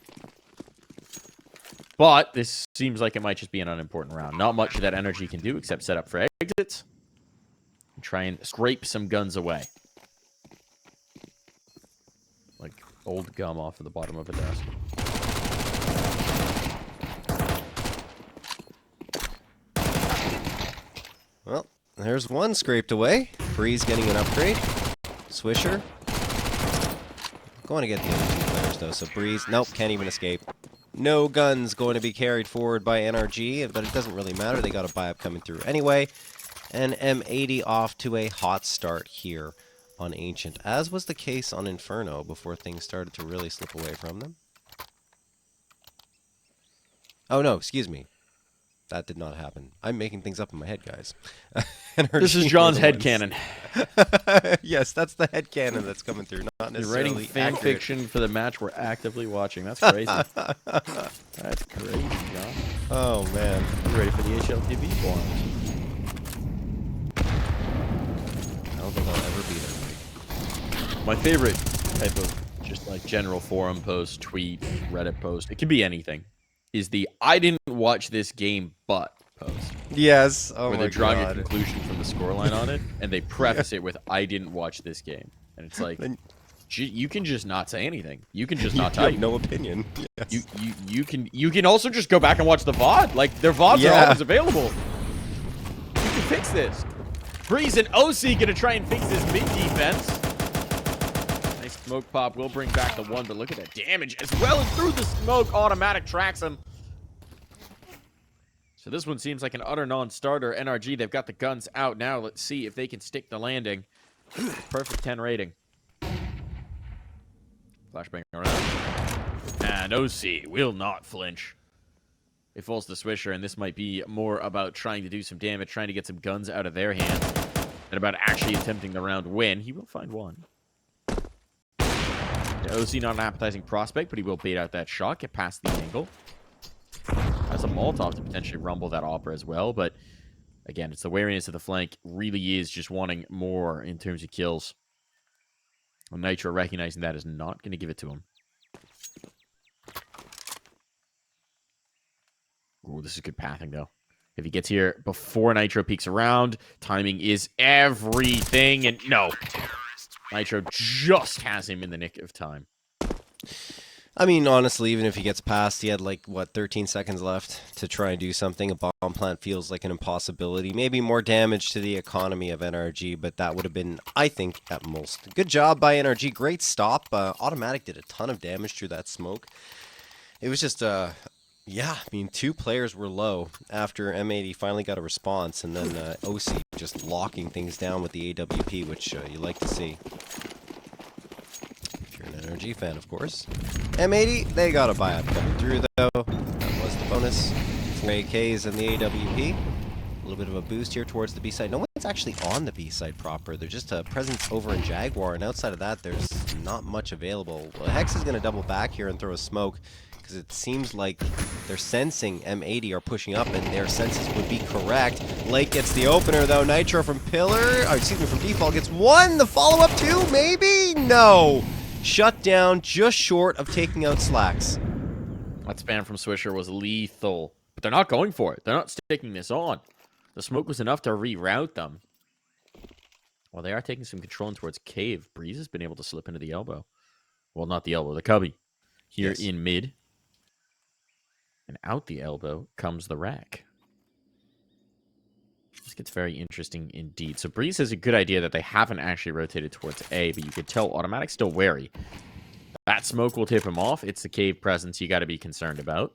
But this seems like it might just be an unimportant round. Not much that NRG can do except set up for exits. And try and scrape some guns away. Like old gum off of the bottom of a desk. Well, there's one scraped away. Breeze getting an upgrade. Swisher. Going to get the other 2 players, though. So Breeze, nope, can't even escape. No guns going to be carried forward by NRG, but it doesn't really matter. They got a buy-up coming through anyway. And M80 off to a hot start here on Ancient, as was the case on Inferno before things started to really slip away from them. Oh, no, excuse me. That did not happen. I'm making things up in my head, guys. This is John's headcanon. Yes, that's the headcanon that's coming through, not You're necessarily writing fan accurate. fiction for the match we're actively watching. That's crazy. That's crazy, John. Oh, man. You ready for the HLTV forums? I don't think I'll ever be there, Mike. My favorite type of just like general forum post, tweet, Reddit post, it can be anything, is the I didn't watch this game but post. Yes. Oh, where my they're drawing God. a conclusion from the scoreline on it, and they preface it with I didn't watch this game. And it's like, you can just not say anything. You can just not You tell have no opinion. Yes. You can also just go back and watch the VOD. Like, their VODs are always available. You can fix this. Breeze and OC gonna try and fix this mid defense. Nice smoke pop will bring back the 1, but look at that damage as well as through the smoke. Automatic tracks him. So this one seems like an utter non-starter. NRG, they've got the guns out now. Let's see if they can stick the landing. Perfect 10 rating. Flashbang around. And OC will not flinch. It falls to Swisher, and this might be more about trying to do some damage, trying to get some guns out of their hands, than about actually attempting the round win. He will find one. Yeah, OC not an appetizing prospect, but he will bait out that shot, get past the angle. Has a Molotov to potentially rumble that Opera as well, but again, it's the wariness of the flank. Really is just wanting more in terms of kills. And Nitro recognizing that is not going to give it to him. Ooh, this is good pathing, though. If he gets here before Nitro peeks around, timing is everything, and no. Nitro just has him in the nick of time. I mean, honestly, even if he gets past, he had, like, what, 13 seconds left to try and do something. A bomb plant feels like an impossibility. Maybe more damage to the economy of NRG, but that would have been, I think, at most. Good job by NRG. Great stop. Autimatic did a ton of damage through that smoke. It was just, yeah, I mean, 2 players were low after M80 finally got a response, and then OC just locking things down with the AWP, which you like to see. An NRG fan, of course. M80, they got a buy-up coming through, though. That was the bonus. 4 AKs and the AWP. A little bit of a boost here towards the B-side. No one's actually on the B-side proper. They're just a presence over in Jaguar, and outside of that, there's not much available. Well, Hex is going to double back here and throw a smoke, because it seems like they're sensing M80 are pushing up, and their senses would be correct. Lake gets the opener, though. Nitro from Pillar, or excuse me, from Default gets 1. The follow-up 2, maybe? No! Shut down, just short of taking out Slacks. That spam from Swisher was lethal. But they're not going for it. They're not sticking this on. The smoke was enough to reroute them. Well, they are taking some control in towards Cave. Breeze has been able to slip into the elbow. Well, not the elbow, the cubby. Here in mid. And out the elbow comes the rack. This gets very interesting indeed. So Breeze has a good idea that they haven't actually rotated towards A, but you could tell Automatic's still wary. That smoke will tip him off. It's the Cave presence you got to be concerned about.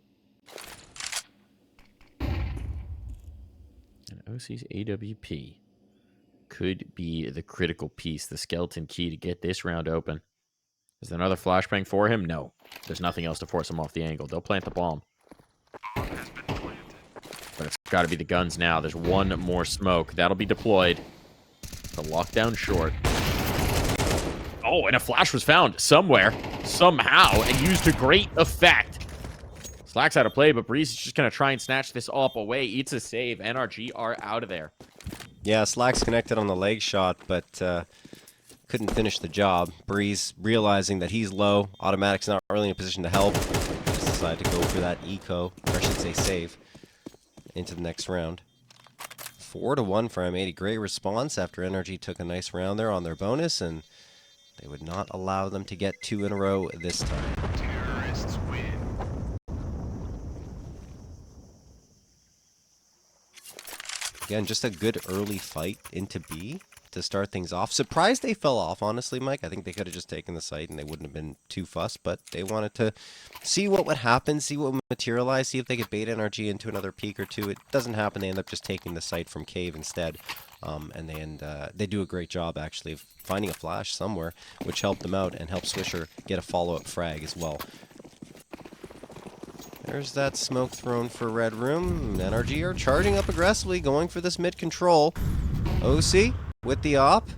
And OC's AWP could be the critical piece, the skeleton key to get this round open. Is there another flashbang for him? No. There's nothing else to force him off the angle. They'll plant the bomb. But it's got to be the guns now. There's 1 more smoke. That'll be deployed. The lockdown short. Oh, and a flash was found somewhere, somehow, and used to great effect. Slack's out of play, but Breeze is just going to try and snatch this up away. Eats a save. NRG are out of there. Yeah, Slack's connected on the leg shot, but couldn't finish the job. Breeze, realizing that he's low, Automatic's not really in a position to help, just decided to go for that eco, or I should say save, into the next round. 4-1 for M80. Great response after NRG took a nice round there on their bonus, and they would not allow them to get 2 in a row this time. Terrorists win. Again, just a good early fight into B to start things off. Surprised they fell off, honestly, Mike. I think they could have just taken the site and they wouldn't have been too fussed, but they wanted to see what would happen, see what would materialize, see if they could bait NRG into another peak or two. It doesn't happen. They end up just taking the site from Cave instead. And they do a great job, actually, of finding a flash somewhere, which helped them out and helped Swisher get a follow-up frag as well. There's that smoke thrown for Red Room. NRG are charging up aggressively, going for this mid-control. OC with the op.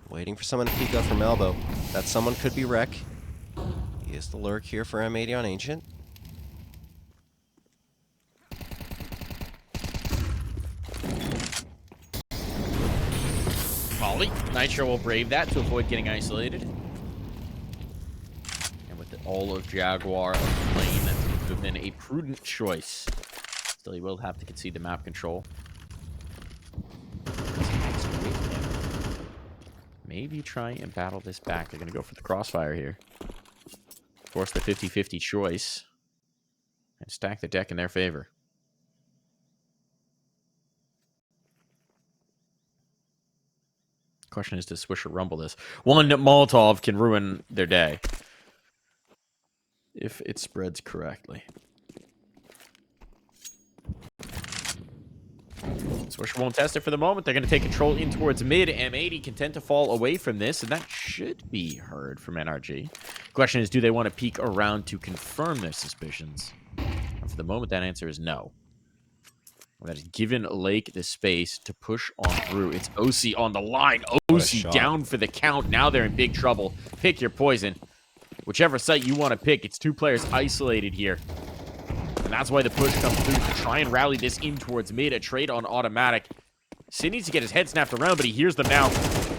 Waiting for someone to peek up from elbow. That someone could be Rec. He is the lurk here for M80 on Ancient. Molly. Nitro will brave that to avoid getting isolated. And with the all of Jaguar of the lane, that seems to have been a prudent choice. Still, he will have to concede the map control. Maybe try and battle this back. They're going to go for the crossfire here. Force the 50-50 choice. And stack the deck in their favor. Question is, does Swisher rumble this? One Molotov can ruin their day. If it spreads correctly. Swisher won't test it for the moment. They're going to take control in towards mid. M80 content to fall away from this, and that should be heard from NRG. Question is, do they want to peek around to confirm their suspicions? And for the moment, that answer is no. That has given Lake the space to push on through. It's OC on the line. OC down for the count. Now they're in big trouble. Pick your poison. Whichever site you want to pick, it's 2 players isolated here. And that's why the push comes through to try and rally this in towards mid. A trade on automatic. Sin needs to get his head snapped around, but he hears them now.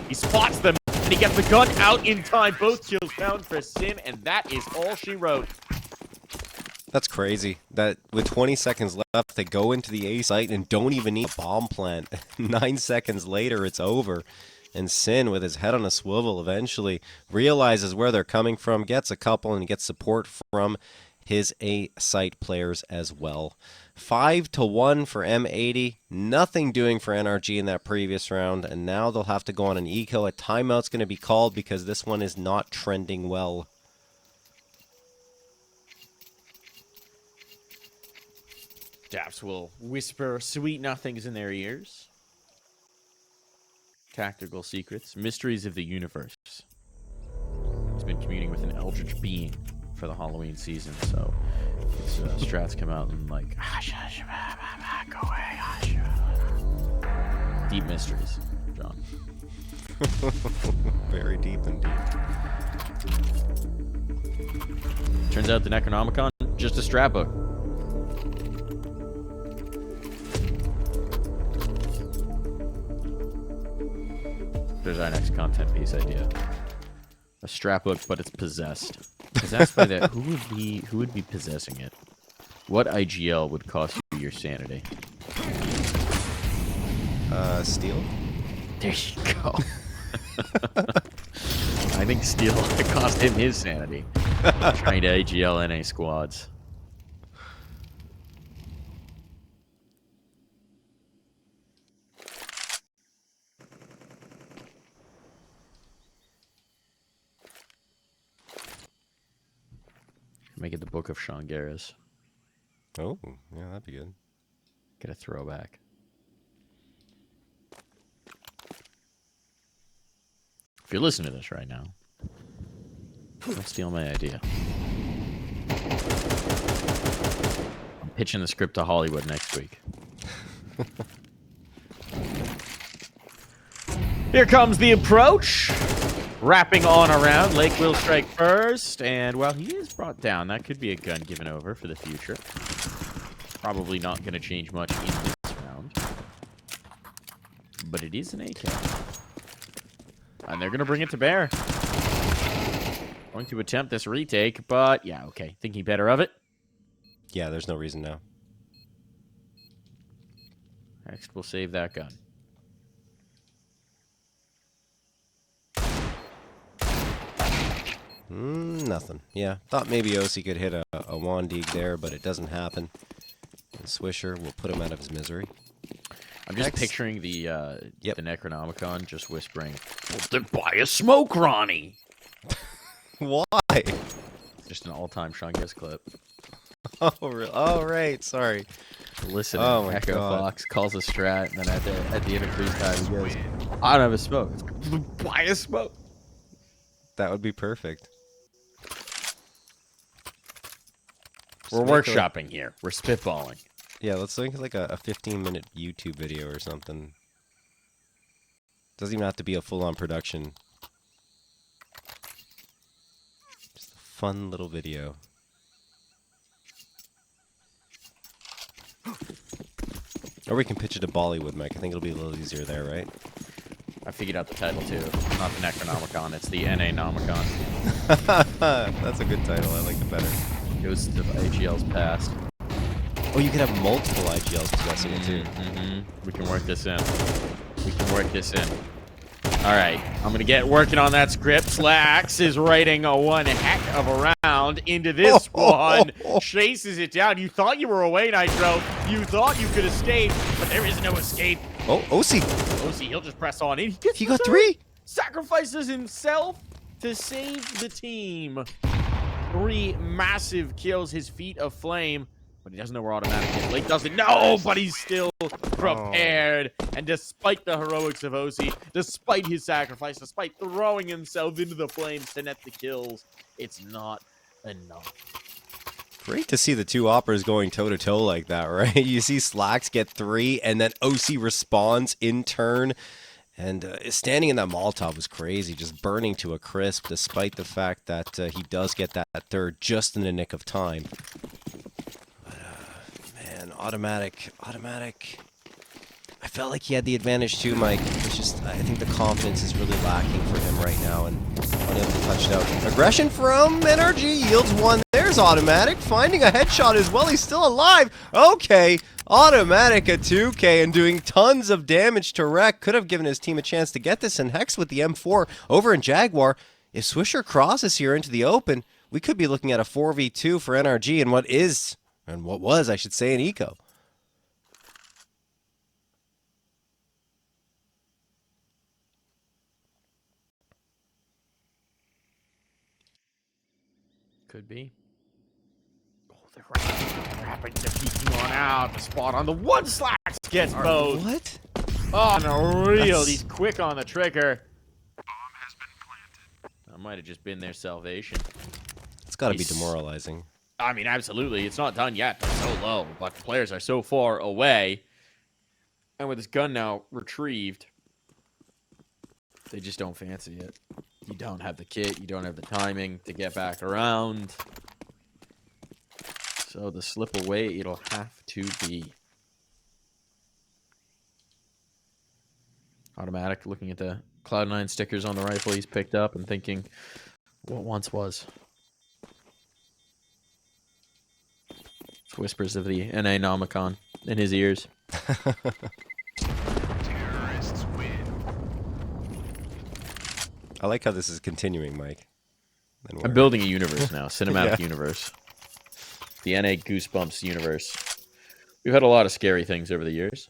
He spots them, and he gets the gun out in time. Both kills down for Sin, and that is all she wrote. That's crazy. That with 20 seconds left, they go into the A site and don't even need a bomb plant. 9 seconds later, it's over. And Sin, with his head on a swivel, eventually realizes where they're coming from, gets a couple, and gets support from his A site players as well. 5-1 for M80. Nothing doing for NRG in that previous round, and now they'll have to go on an eco. A timeout's going to be called because this one is not trending well. Daps will whisper sweet nothings in their ears. Tactical secrets, mysteries of the universe. He's been communing with an eldritch being for the Halloween season, so his strats come out and like, go away. Deep mysteries, John. Very deep indeed. Turns out the Necronomicon, just a strat book. There's our next content piece idea. A strap book, but it's possessed. Possessed by the who would be possessing it? What IGL would cost you your sanity? Steel? There you go. I think Steel cost him his sanity. Trying to IGL NA squads. Make it the Book of Shangaras. Oh, yeah, that'd be good. Get a throwback. If you're listening to this right now, don't steal my idea. I'm pitching the script to Hollywood next week. Here comes the approach. Wrapping on around. Lake will strike first. And, well, he is brought down. That could be a gun given over for the future. Probably not going to change much in this round. but it is an AK. And they're going to bring it to bear. Going to attempt this retake, but yeah, okay. Thinking better of it. Yeah, there's no reason now. Next, we'll save that gun. Nothing. Yeah, thought maybe OC could hit a Wandig there, but it doesn't happen. And Swisher will put him out of his misery. I'm just picturing the Necronomicon just whispering, well, then buy a smoke, Ronnie! Why? Just an all-time Shungus clip. Oh, right. Sorry. Listen, Oh my Echo God. Fox calls a strat, and then at the end of freeze time, he goes, I don't have a smoke. Buy a smoke! That would be perfect. We're workshopping here. We're spitballing. Yeah, let's make like a 15-minute YouTube video or something. Doesn't even have to be a full-on production. Just a fun little video. Or we can pitch it to Bollywood, Mike. I think it'll be a little easier there, right? I figured out the title too. Not the Necronomicon, it's the NA Nomicon. That's a good title. I like it better. Goes to AGL's past. Oh, you could have multiple IGLs possessing it too. We can work this in. We can work this in. Alright, I'm gonna get working on that script. Slacks is writing one heck of a round into this one. Chases it down. You thought you were away, Nitro. You thought you could escape, but there is no escape. Oh, OC. OC, he'll just press on in. He got 3. Sacrifices himself to save the team. 3 massive kills, his feet of flame. But he doesn't know where autimatic is. Lake doesn't know, but he's still prepared. And despite the heroics of OC, despite his sacrifice, despite throwing himself into the flames to net the kills, it's not enough. Great to see the two operas going toe-to-toe like that, right? You see Slacks get 3, and then OC responds in turn. And standing in that Molotov was crazy, just burning to a crisp, despite the fact that he does get that third just in the nick of time. Man, autimatic. I felt like he had the advantage too, Mike. It's just, I think the confidence is really lacking for him right now, and unable to touch it out. Aggression from NRG yields 1. There's autimatic, finding a headshot as well. He's still alive. Okay, autimatic a 2K and doing tons of damage to Wreck. Could have given his team a chance to get this, and Hex with the M4 over in Jaguar. If Swisher crosses here into the open, we could be looking at a 4v2 for NRG and what was, I should say, an eco. Could be. Oh, they're wrapping the peeking one out. The spot on the one. Slacks gets both. What? Oh, unreal. He's quick on the trigger. Bomb has been planted. That might have just been their salvation. It's got to be demoralizing. I mean, absolutely. It's not done yet. They're so low, but the players are so far away. And with his gun now retrieved, they just don't fancy it. You don't have the kit. You don't have the timing to get back around. So the slip away, it'll have to be. Autimatic, looking at the Cloud9 stickers on the rifle he's picked up and thinking, what once was. It's whispers of the NA Nomicon in his ears. Terrorists win. I like how this is continuing, Mike. I'm building a universe now, cinematic universe. The NA Goosebumps universe. We've had a lot of scary things over the years.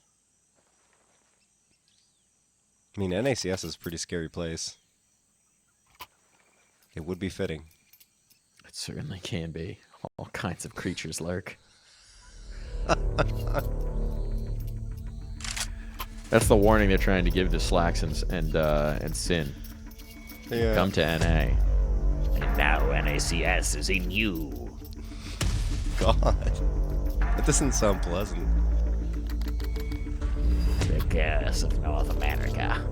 I mean, NACS is a pretty scary place. It would be fitting. It certainly can be. All kinds of creatures lurk. That's the warning they're trying to give to Slacks and Sin. Yeah. Come to NA. And now NACS is in you. God. That doesn't sound pleasant. The curse of North America.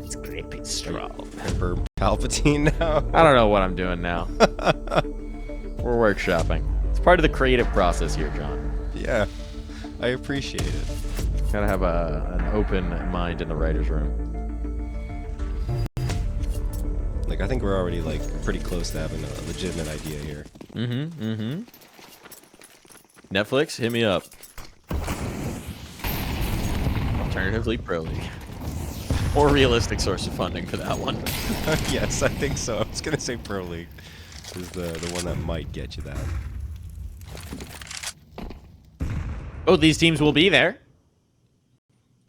Its grip is strong. Emperor Palpatine now. I don't know what I'm doing now. We're workshopping. It's part of the creative process here, John. Yeah. I appreciate it. Gotta have an open mind in the writer's room. Like, I think we're already, like, pretty close to having a legitimate idea here. Netflix, hit me up. Alternatively, Pro League. More realistic source of funding for that one. Yes, I think so. I was gonna say Pro League is the one that might get you that. Both these teams will be there.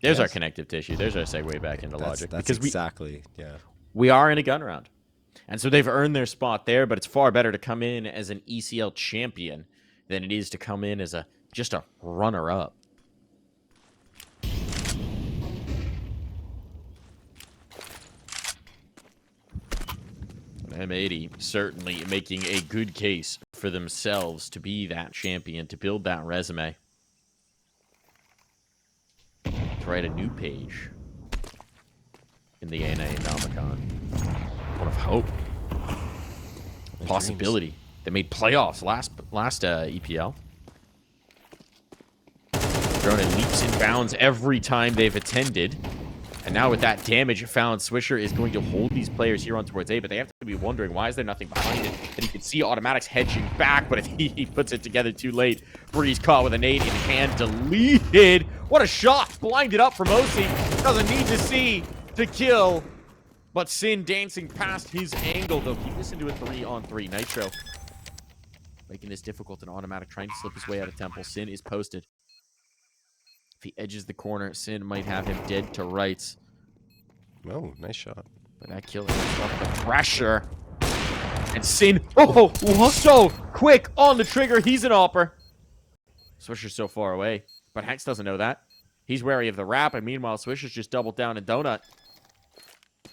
There's Yes. our connective tissue. There's our segue back into logic. That's because exactly, we are in a gun round. And so they've earned their spot there, but it's far better to come in as an ECL champion than it is to come in as just a runner-up. M80 certainly making a good case for themselves to be that champion, to build that resume. To write a new page in the ANA Nomicon. One of hope. Possibility. They made playoffs last EPL. Thrown in leaps and bounds every time they've attended. And now with that damage found, Swisher is going to hold these players here on towards A, but they have to be wondering, why is there nothing behind it? And you can see Automatics hedging back, but he puts it together too late. Breeze caught with a nade in hand, deleted. What a shot! Blinded up from OC. Doesn't need to see to kill. But Sin dancing past his angle, though. Keep this into a 3-on-3. Nitro making this difficult and Automatic trying to slip his way out of Temple. Sin is posted. If he edges the corner, Sin might have him dead to rights. Oh, nice shot. But that killer is off the pressure. And Sin, oh, so quick on the trigger. He's an AWPer. Swisher's so far away. But Hex doesn't know that. He's wary of the wrap, and meanwhile, Swisher's just doubled down in Donut.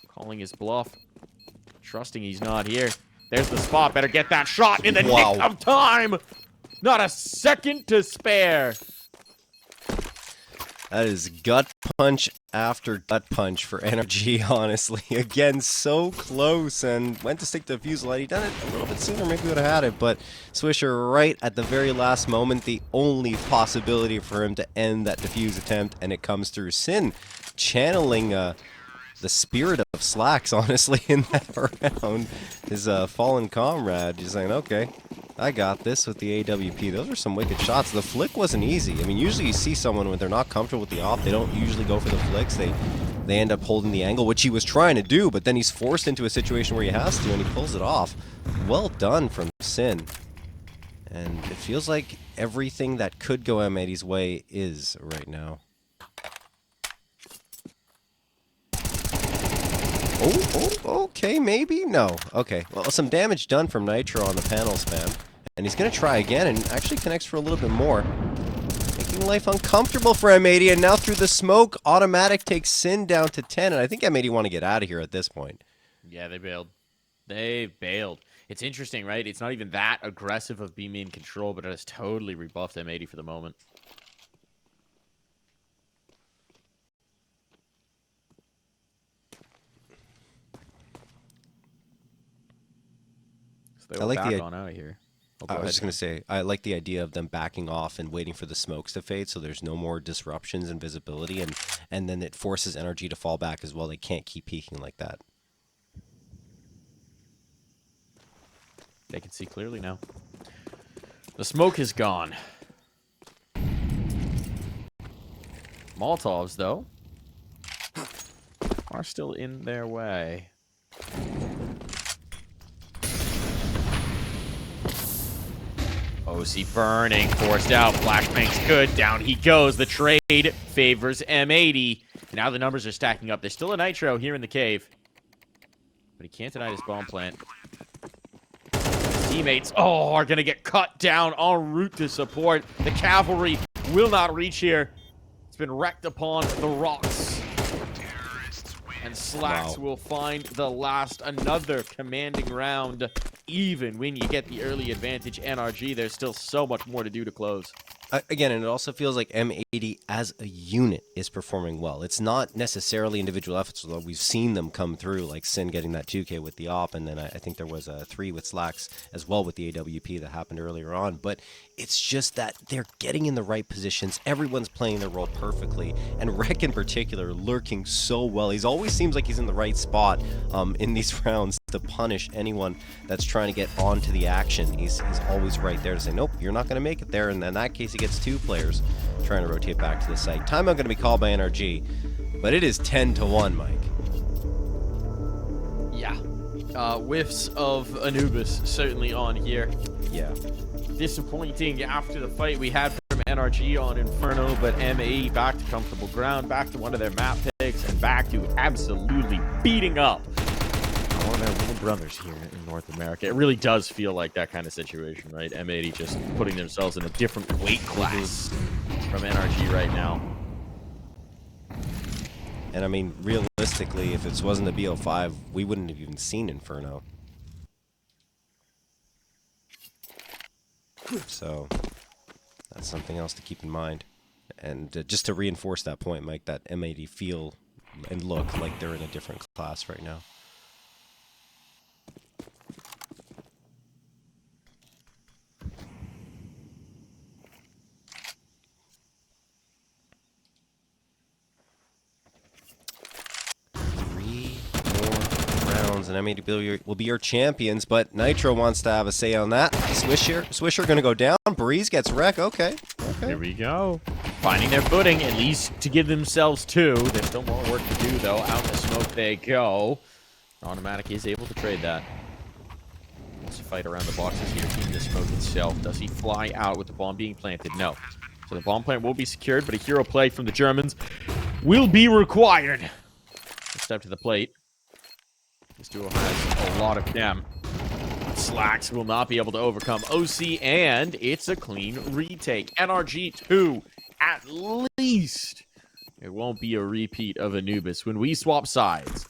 Calling his bluff. Trusting he's not here. There's the spot. Better get that shot in the nick of time. Not a second to spare. That is gut punch after gut punch for NRG, honestly. Again, so close, and went to stick the fuse light. He done it a little bit sooner, maybe would have had it, but Swisher right at the very last moment, the only possibility for him to end that defuse attempt, and it comes through. Sin channeling the spirit of Slacks, honestly, in that round. His fallen comrade, just saying, okay, I got this with the AWP. Those are some wicked shots. The flick wasn't easy. I mean, usually you see someone when they're not comfortable with the op, they don't usually go for the flicks. They end up holding the angle, which he was trying to do, but then he's forced into a situation where he has to, and he pulls it off. Well done from Sin. And it feels like everything that could go M80's way is right now. Oh, okay, maybe? No. Okay. Well, some damage done from Nitro on the panel spam. And he's going to try again and actually connects for a little bit more. Making life uncomfortable for M80. And now through the smoke, Automatic takes Sin down to 10. And I think M80 want to get out of here at this point. Yeah, they bailed. They bailed. It's interesting, right? It's not even that aggressive of being in control, but it has totally rebuffed M80 for the moment. I like the on out of here. I was just going to say, I like the idea of them backing off and waiting for the smokes to fade so there's no more disruptions in visibility, and then it forces NRG to fall back as well. They can't keep peeking like that. They can see clearly now. The smoke is gone. Molotovs, though, are still in their way. OC burning, forced out, flashbang's good, down he goes, the trade favors M80. Now the numbers are stacking up. There's still a Nitro here in the cave, but he can't deny this bomb plant. His teammates, are gonna get cut down en route to support. The cavalry will not reach here. It's been wrecked upon the rocks. And Slacks will find the last, another commanding round. Even when you get the early advantage, NRG, there's still so much more to do to close. Again, and it also feels like M80 as a unit is performing well. It's not necessarily individual efforts, although we've seen them come through, like Sin getting that 2K with the op, and then I think there was a 3 with Slacks as well with the AWP that happened earlier on. But It's just that they're getting in the right positions. Everyone's playing their role perfectly. And Rek in particular lurking so well. He's always seems like he's in the right spot in these rounds to punish anyone that's trying to get onto the action. He's always right there to say, nope, you're not going to make it there. And in that case, he gets 2 players trying to rotate back to the site. Timeout going to be called by NRG, but it is 10-1, Mike. Yeah. Whiffs of Anubis certainly on here. Yeah. Disappointing after the fight we had from NRG on Inferno, but M80 back to comfortable ground, back to one of their map picks, and back to absolutely beating up one of their little brothers here in North America. It really does feel like that kind of situation, right? M80 just putting themselves in a different weight class from NRG right now. And I mean, realistically, if it wasn't a BO5, we wouldn't have even seen Inferno. So that's something else to keep in mind. And just to reinforce that point, Mike, that M80 feel and look like they're in a different class right now. And M80 will be your champions, but Nitro wants to have a say on that. Swisher going to go down. Breeze gets wrecked. Okay. Here we go. Finding their footing, at least to give themselves 2. There's still more work to do, though. Out in the smoke they go. Autimatic is able to trade that. Wants to fight around the boxes here, keeping the smoke itself. Does he fly out with the bomb being planted? No. So the bomb plant will be secured, but a hero play from the Germans will be required. Let's step to the plate. This duo has a lot of them. Slacks will not be able to overcome OC, and it's a clean retake. NRG 2, at least. It won't be a repeat of Anubis when we swap sides.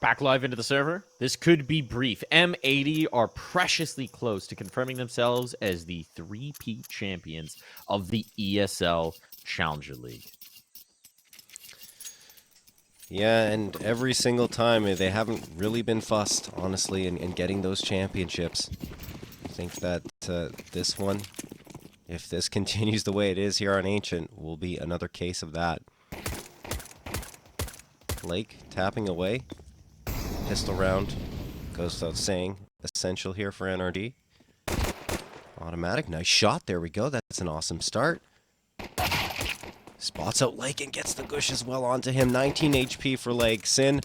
Back live into the server. This could be brief. M80 are preciously close to confirming themselves as the three-peat champions of the ESL Challenger League. Yeah, and every single time they haven't really been fussed, honestly, in getting those championships. I think that this one, if this continues the way it is here on Ancient, will be another case of that. Lake tapping away. Pistol round goes without saying. Essential here for NRG. Automatic. Nice shot. There we go. That's an awesome start. Spots out Lake and gets the gush as well onto him. 19 HP for Lake. Sin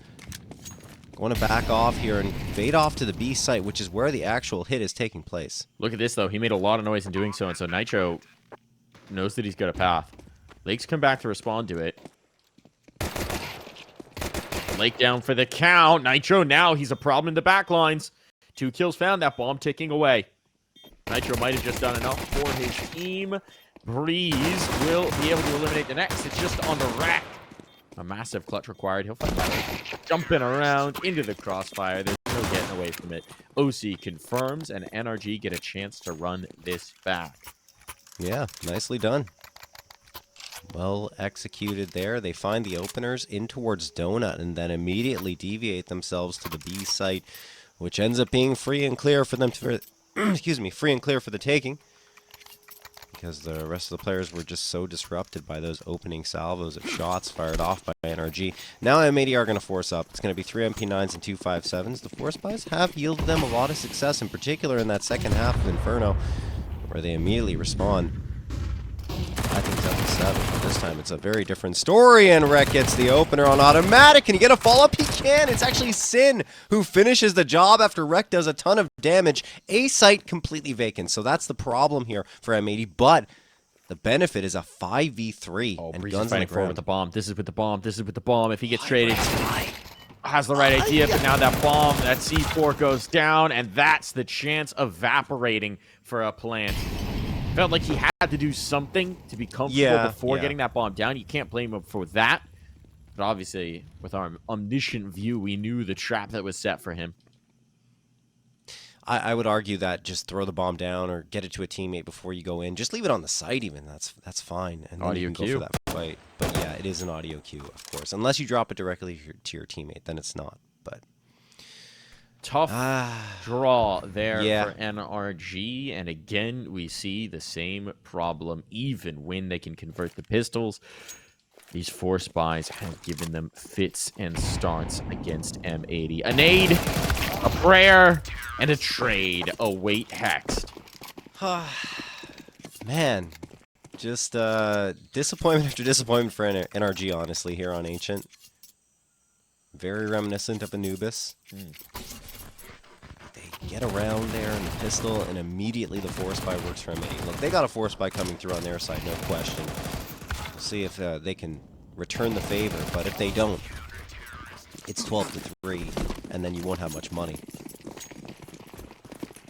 going to back off here and fade off to the B site, which is where the actual hit is taking place. Look at this, though. He made a lot of noise in doing so, and so Nitro knows that he's got a path. Lake's come back to respond to it. Lake down for the count. Nitro now, he's a problem in the back lines. 2 kills found, that bomb ticking away. Nitro might have just done enough for his team. Breeze will be able to eliminate the next. It's just on the rack. A massive clutch required. He'll find out. Jumping around into the crossfire. There's no getting away from it. OC confirms, and NRG get a chance to run this back. Yeah, nicely done. Well executed there. They find the openers in towards Donut and then immediately deviate themselves to the B site, which ends up being free and clear for them to, excuse me, free and clear for the taking. Because the rest of the players were just so disrupted by those opening salvos of shots fired off by NRG. Now M80 are going to force up. It's going to be 3 MP9s and 2 5.7s. The force buys have yielded them a lot of success, in particular in that second half of Inferno, where they immediately respond. I think it's up to 7, but this time it's a very different story, and Rek gets the opener on automatic. Can he get a follow-up? He can! It's actually Sin who finishes the job after Rek does a ton of damage. A site completely vacant, so that's the problem here for M80, but the benefit is a 5v3. Oh, and Breeze guns is fighting on the forward ground. with the bomb. This is with the bomb. This is with the bomb. If he gets traded, has the right idea, but now that bomb, that C4 goes down, and that's the chance evaporating for a plant. Felt like he had to do something to be comfortable before getting that bomb down. You can't blame him for that. But obviously, with our omniscient view, we knew the trap that was set for him. I would argue that just throw the bomb down or get it to a teammate before you go in. Just leave it on the site even. That's fine. And then Audio you can cue. go for that fight. But yeah, it is an audio cue, of course. Unless you drop it directly to your teammate, then it's not. But Tough draw there Yeah. for NRG, and again, we see the same problem. Even when they can convert the pistols, these force buys have given them fits and starts against M80. A nade, a prayer, and a trade await Hexed. Man, just disappointment after disappointment for NRG, honestly, here on Ancient. Very reminiscent of Anubis. They get around there in the pistol, and immediately the force buy works for M80. Look, they got a force buy coming through on their side, no question. We'll see if they can return the favor, but if they don't, it's 12-3, and then you won't have much money.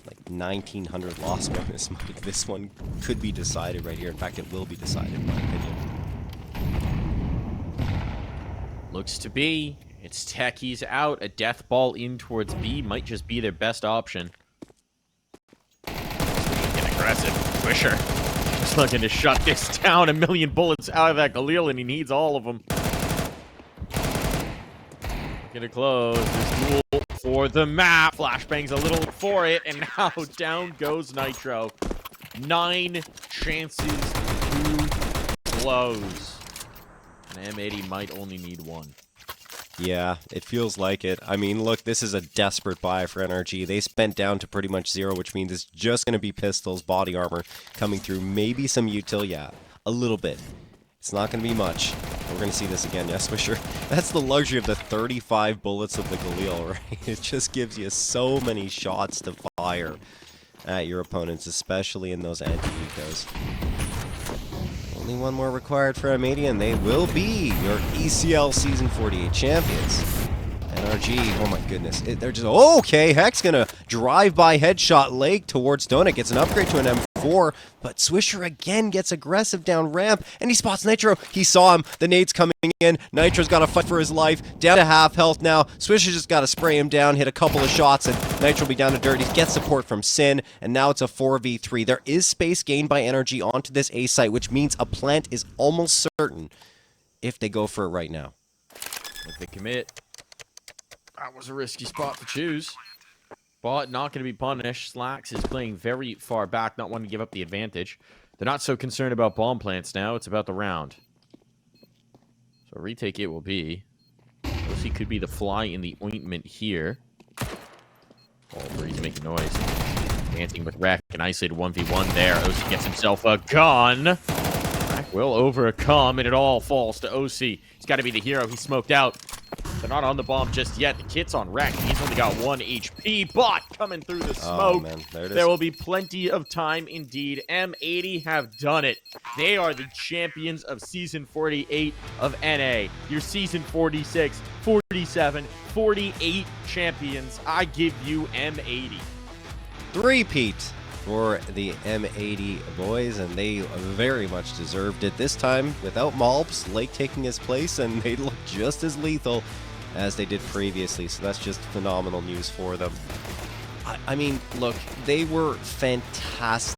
Like 1,900 loss bonus. This one could be decided right here. In fact, it will be decided, in my opinion. Looks to be. It's techies out. A death ball in towards B might just be their best option. Get aggressive. Swisher. Just looking to shut this down. 1,000,000 bullets out of that Galil, and he needs all of them. Gonna close. This duel for the map. Flashbang's a little for it, and now down goes Nitro. 9 chances to close. And M80 might only need 1. Yeah, it feels like it. I mean, look, this is a desperate buy for NRG. They spent down to pretty much 0, which means it's just going to be pistols, body armor coming through. Maybe some util, yeah, a little bit. It's not going to be much. We're going to see this again, yes, Swisher. That's the luxury of the 35 bullets of the Galil, right? It just gives you so many shots to fire at your opponents, especially in those anti-ecos. Only 1 more required for M80, and they will be your ECL Season 48 champions. NRG, oh my goodness. They're just, okay, Hex gonna drive-by headshot Lake towards Donut. Gets an upgrade to an before, but Swisher again gets aggressive down ramp, and he spots Nitro. He saw him. The nade's coming in. Nitro's got to fight for his life. Down to half health now. Swisher just got to spray him down, hit a couple of shots, and Nitro will be down to dirt. He gets support from Sin, and now it's a 4v3. There is space gained by NRG onto this A site, which means a plant is almost certain if they go for it right now. If they commit, that was a risky spot to choose. But not going to be punished. Slacks is playing very far back, not wanting to give up the advantage. They're not so concerned about bomb plants now. It's about the round. So a retake it will be. He could be the fly in the ointment here. Oh, Breeze making noise. Dancing with Wreck. An isolated 1v1 there. OC gets himself a gun. Wreck will overcome, and it all falls to OC. He's got to be the hero. He's smoked out. They're not on the bomb just yet. The kit's on Wreck. He's only got 1 HP, but coming through the smoke. Oh, man. There it is. There will be plenty of time indeed. M80 have done it. They are the champions of Season 48 of NA. Your Season 46, 47, 48 champions. I give you M80. Three-peat for the M80 boys, and they very much deserved it. This time without Malps, Lake taking his place, and they look just as lethal as they did previously, so that's just phenomenal news for them. I mean, look, they were fantastic.